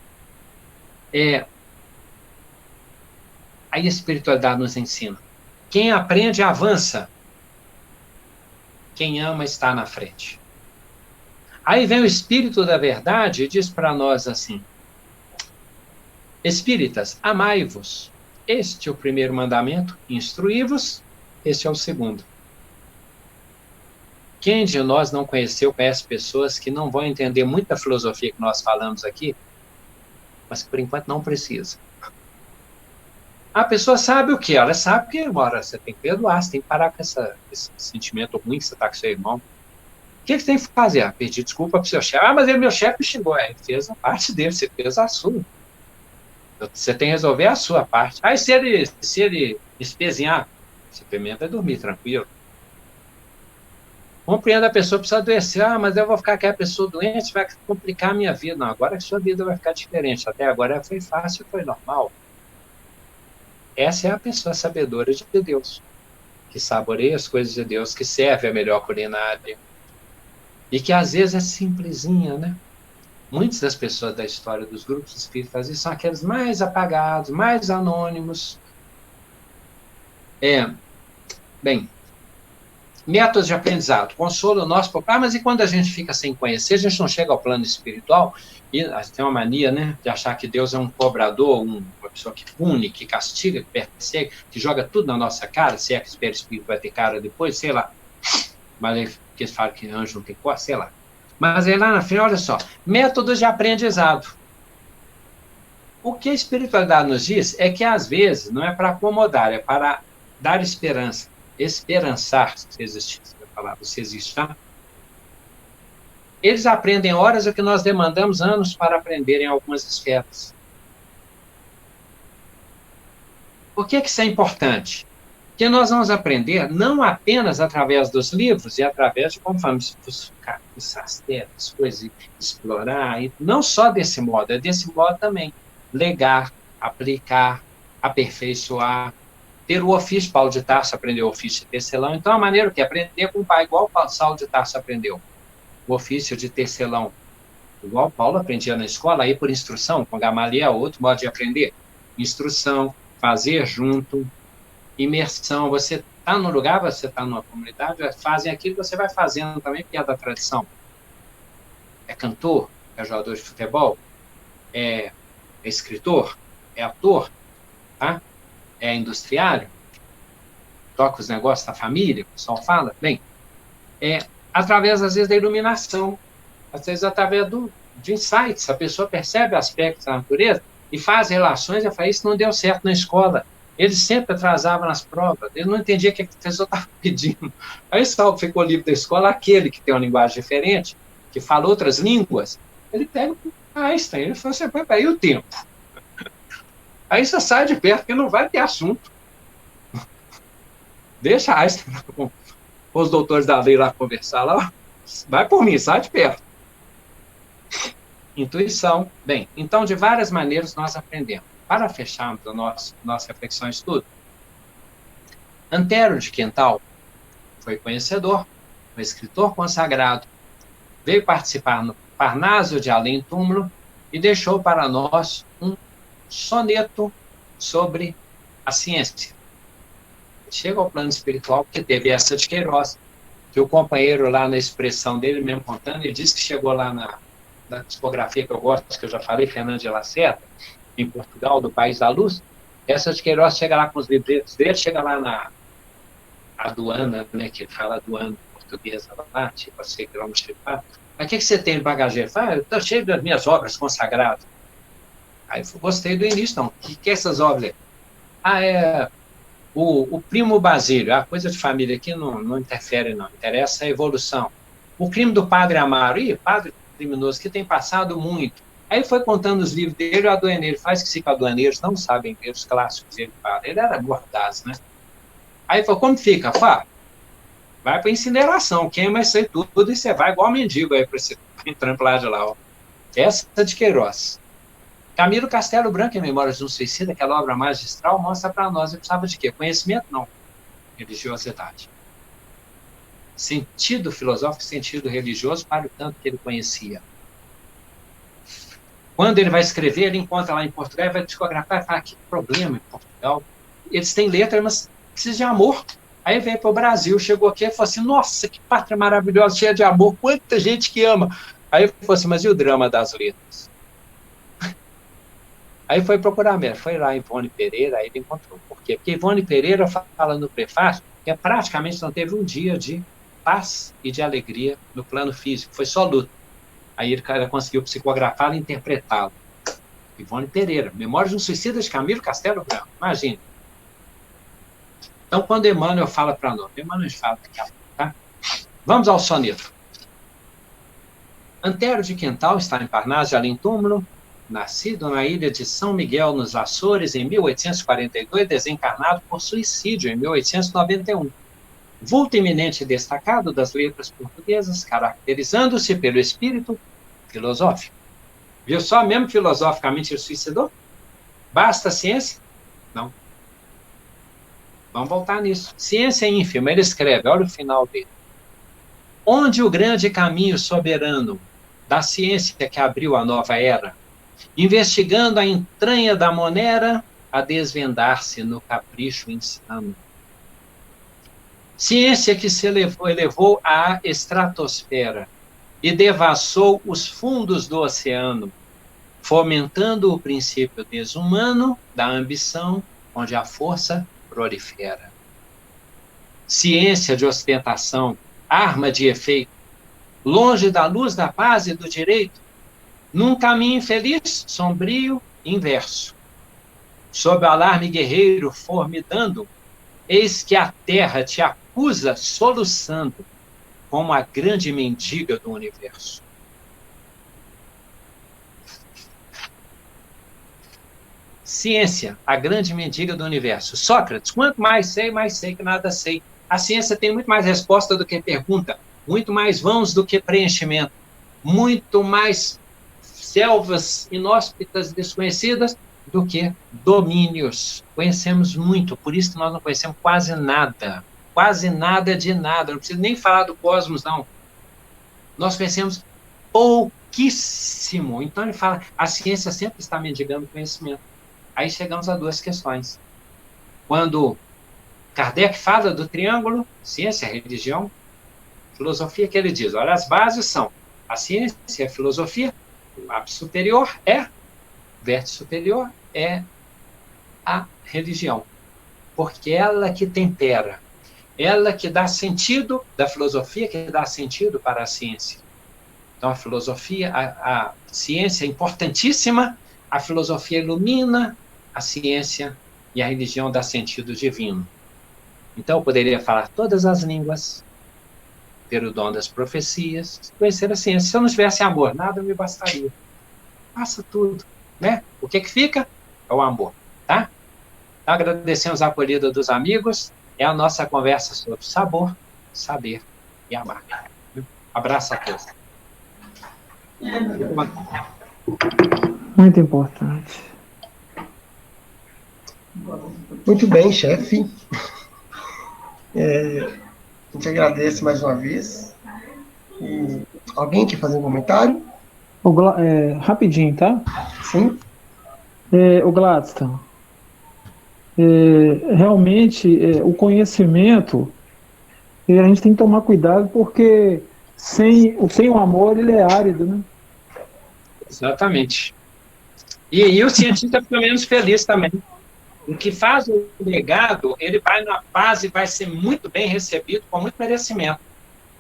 Aí a espiritualidade nos ensina. Quem aprende, avança. Quem ama está na frente. Aí vem o Espírito da Verdade e diz para nós assim, espíritas, amai-vos. Este é o primeiro mandamento, instruí-vos. Este é o segundo. Quem de nós não conhece pessoas que não vão entender muita filosofia que nós falamos aqui, mas que por enquanto não precisa. A pessoa sabe o quê? Ela sabe que, ora, você tem que perdoar, você tem que parar com esse sentimento ruim que você está com seu irmão. que você tem que fazer? Pedir desculpa para o seu chefe. Mas meu chefe me xingou. Ele fez a parte dele, você fez a sua. Você tem que resolver a sua parte. Aí se ele espezinhar, simplesmente vai dormir tranquilo. Compreenda, a pessoa precisa adoecer. Mas eu vou ficar com a pessoa doente, vai complicar a minha vida. Não, agora a sua vida vai ficar diferente. Até agora foi fácil, foi normal. Essa é a pessoa sabedora de Deus, que saboreia as coisas de Deus, que serve a melhor culinária. E que às vezes é simplesinha, né? Muitas das pessoas da história dos grupos espíritas são aqueles mais apagados, mais anônimos. Bem, métodos de aprendizado. Consolo nosso. Mas e quando a gente fica sem conhecer, a gente não chega ao plano espiritual e tem uma mania, né, de achar que Deus é um cobrador, uma pessoa que pune, que castiga, que persegue, que joga tudo na nossa cara, se é que o espírito vai ter cara depois, sei lá. Mas aí, porque eles falam que anjo não tem cor, sei lá. Mas aí lá na frente, olha só, métodos de aprendizado. O que a espiritualidade nos diz é que, às vezes, não é para acomodar, é para dar esperança. Esperançar, se existe a palavra, se existe, tá? Eles aprendem horas o que nós demandamos anos para aprender em algumas esferas. Por que isso é importante? Porque nós vamos aprender não apenas através dos livros e através de como vamos buscar essas terras, coisas, explorar, e não só desse modo, é desse modo também. Legar, aplicar, aperfeiçoar, ter o ofício. Paulo de Tarso aprendeu o ofício de tecelão. Então, a maneira que aprender com o pai, igual Saulo de Tarso aprendeu o ofício de tecelão, igual Paulo aprendia na escola, aí por instrução, com Gamaliel, outro modo de aprender. Instrução, fazer junto, imersão. Você está no lugar, você está numa comunidade, fazem aquilo que você vai fazendo também, porque é da tradição. É cantor, é jogador de futebol, é escritor, é ator, tá? É industriário, toca os negócios da família, o pessoal fala, bem, através, às vezes, da iluminação, às vezes, através de insights, a pessoa percebe aspectos da natureza e faz relações, e fala, isso não deu certo na escola, eles sempre atrasavam nas provas, eles não entendiam o que a professora estava pedindo. Aí ficou livre da escola, aquele que tem uma linguagem diferente, que fala outras línguas, ele pega Einstein, ele fala assim, aí o tempo. Aí você sai de perto, porque não vai ter assunto. Deixa Einstein com os doutores da lei lá conversar lá. Vai por mim, sai de perto. Intuição. Bem, então, de várias maneiras nós aprendemos. Para fecharmos a nossa reflexão e estudo, Antero de Quental foi conhecedor, foi escritor consagrado, veio participar no Parnaso de Além Túmulo e deixou para nós um soneto sobre a ciência. Chega ao plano espiritual porque teve essa de Queiroz, que o companheiro lá na expressão dele mesmo contando, ele disse que chegou lá na discografia que eu gosto, que eu já falei, Fernando de Lacerda, em Portugal, do País da Luz. Essa de Queiroz chega lá com os livretos dele, chega lá na aduana, né, que fala aduana portuguesa lá, tipo assim, quilômetros de fato. Mas o que você tem de bagageiro? Fala, eu estou cheio das minhas obras consagradas. Aí eu gostei do início, não. O que é essas obras? O primo Basílio, a coisa de família aqui não interfere, não. Interessa a evolução. O crime do padre Amaro, padre criminoso, que tem passado muito. Aí foi contando os livros dele, o aduaneiro faz que se aduaneiros não sabem ler os clássicos, ele fala. Ele era mordaz, né? Aí falou, como fica? Fala, vai para incineração, queima isso aí tudo, e você vai igual mendigo aí para esse entramplar de lá. Ó. Essa de Queiroz. Camilo Castelo Branco, em Memórias de um Suicida, aquela obra magistral, mostra para nós, ele precisava de quê? Conhecimento? Não. Religiosidade. Sentido filosófico, sentido religioso, para o tanto que ele conhecia. Quando ele vai escrever, ele encontra lá em Portugal, ele vai discografar e fala, que problema em Portugal. Eles têm letra, mas precisa de amor. Aí veio para o Brasil, chegou aqui e falou assim, nossa, que pátria maravilhosa, cheia de amor, quanta gente que ama. Aí ele falou assim, mas e o drama das letras? Aí foi procurar mesmo, foi lá em Ivone Pereira, aí ele encontrou. Por quê? Porque Ivone Pereira fala no prefácio que praticamente não teve um dia de paz e de alegria no plano físico, foi só luta. Aí ele conseguiu psicografá-lo e interpretá-lo. Ivone Pereira, Memórias de um Suicida de Camilo Castelo Branco, imagine. Então, quando Emmanuel fala para nós, Emmanuel fala daqui a pouco, tá? Vamos ao soneto. Antero de Quintal está em Parnaso de Além-Túmulo, nascido na ilha de São Miguel, nos Açores, em 1842, desencarnado por suicídio em 1891. Vulto eminente e destacado das letras portuguesas, caracterizando-se pelo espírito filosófico. Viu só, mesmo filosoficamente ele suicidou? Basta a ciência? Não. Vamos voltar nisso. Ciência ínfima, ele escreve, olha o final dele. Onde o grande caminho soberano da ciência que abriu a nova era, investigando a entranha da monera, a desvendar-se no capricho insano. Ciência que se elevou à estratosfera e devassou os fundos do oceano, fomentando o princípio desumano da ambição, onde a força prolifera. Ciência de ostentação, arma de efeito, longe da luz da paz e do direito, num caminho infeliz, sombrio, inverso. Sob o alarme guerreiro formidando, eis que a terra te acusa soluçando, como a grande mendiga do universo. Ciência, a grande mendiga do universo. Sócrates, quanto mais sei que nada sei. A ciência tem muito mais resposta do que pergunta, muito mais vãos do que preenchimento, muito mais selvas inóspitas, desconhecidas, do que domínios. Conhecemos muito, por isso que nós não conhecemos quase nada de nada. Não preciso nem falar do cosmos, não. Nós conhecemos pouquíssimo. Então ele fala, a ciência sempre está mendigando conhecimento. Aí chegamos a duas questões. Quando Kardec fala do triângulo, ciência, religião, filosofia, que ele diz, olha, as bases são a ciência e a filosofia, o ápice superior é, o vértice superior é a religião. Porque ela que tempera, ela que dá sentido da filosofia, que dá sentido para a ciência. Então, a filosofia, a ciência é importantíssima, a filosofia ilumina, a ciência e a religião dá sentido divino. Então, eu poderia falar todas as línguas, ter o dom das profecias, conhecer a ciência. Se eu não tivesse amor, nada me bastaria. Passa tudo, né? O que fica? É o amor, tá? Então, agradecemos a acolhida dos amigos. É a nossa conversa sobre sabor, saber e amar. Abraço a todos. Muito importante. Muito bem, chefe. A gente agradece mais uma vez. E alguém quer fazer um comentário? Rapidinho, tá? Sim. O Gladstone, realmente o conhecimento, a gente tem que tomar cuidado, porque sem o amor ele é árido, né? Exatamente. E o cientista fica menos feliz também. O que faz o legado, ele vai na paz e vai ser muito bem recebido, com muito merecimento.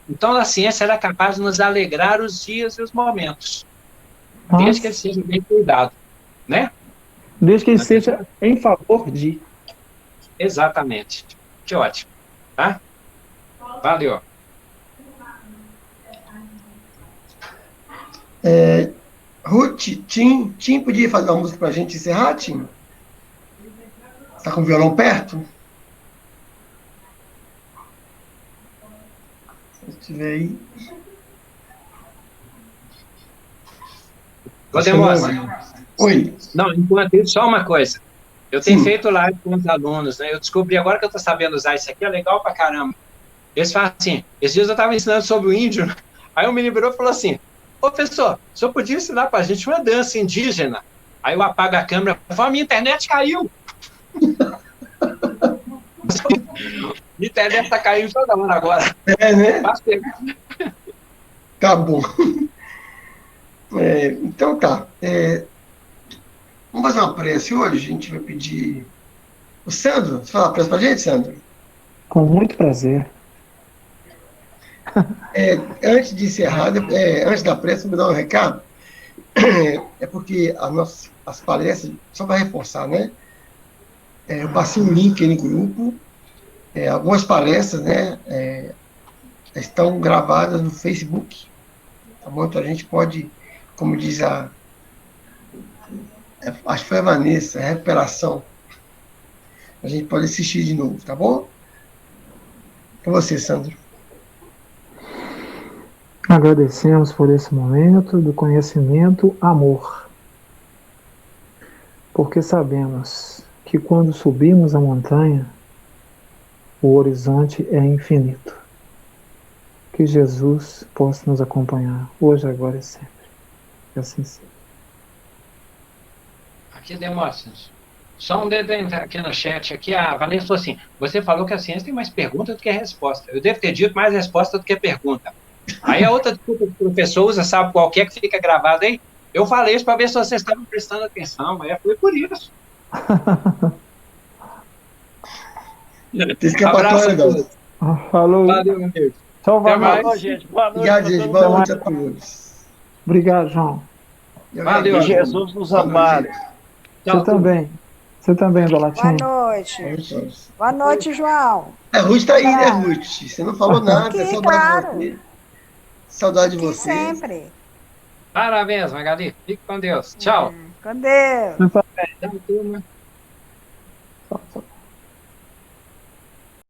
Então, a ciência ela é capaz de nos alegrar os dias e os momentos, desde que ele seja bem cuidado, né? Desde que ele seja em favor de. Exatamente. Que ótimo. Tá? Valeu. Ruth, Tim podia fazer uma música pra gente encerrar, Tim? Tá com o violão perto? Se tiver aí. Podemos. Oi. Não, enquanto isso, só uma coisa. Eu tenho feito live com os alunos, né? Eu descobri agora que eu estou sabendo usar isso aqui, é legal pra caramba. Eles falam assim, esses dias eu estava ensinando sobre o índio, aí o menino virou e falou assim, ô professor, o senhor podia ensinar pra gente uma dança indígena? Aí eu apago a câmera e falo, minha internet caiu. Minha internet tá caindo toda hora agora. Né? Tá bom. Então tá. Vamos fazer uma prece hoje. A gente vai pedir. O Sandro, você fala a prece pra gente, Sandro? Com muito prazer. Antes de encerrar, antes da prece, vou me dar um recado. É porque as palestras, só para reforçar, né? Eu passei um link aí no grupo. Algumas palestras, né? Estão gravadas no Facebook. tá bom? Então a gente pode, como diz acho que foi a Vanessa, recuperação. A gente pode assistir de novo, tá bom? Com você, Sandro. Agradecemos por esse momento do conhecimento, amor. Porque sabemos que quando subimos a montanha, o horizonte é infinito. Que Jesus possa nos acompanhar hoje, agora e sempre. Que assim seja. Aqui, Demóstenes. Só um dedo aqui no chat. Aqui, a Vanessa falou assim: você falou que a ciência tem mais pergunta do que resposta. Eu devo ter dito mais resposta do que pergunta. Aí a outra desculpa que o professor usa, sabe qual que é que fica gravado aí? Eu falei isso para ver se vocês estavam prestando atenção, mas foi por isso. Abraço a todos. Falou. Valeu, meu amigo. Tchau, Até Vanessa. mais. Gente. Boa noite. Obrigado, gente. Boa noite a todos. Obrigado, João. Valeu. Que Jesus nos ampare. Você também. Você também, Dolatinho. Boa noite. Boa noite, João. A Ruth tá aí, né, Ruth? Você não falou nada, Que, saudade claro. de você. Saudade de Que você. sempre. Parabéns, Magali. Fique com Deus. Tchau. Com Deus. Você também. Tchau, turma.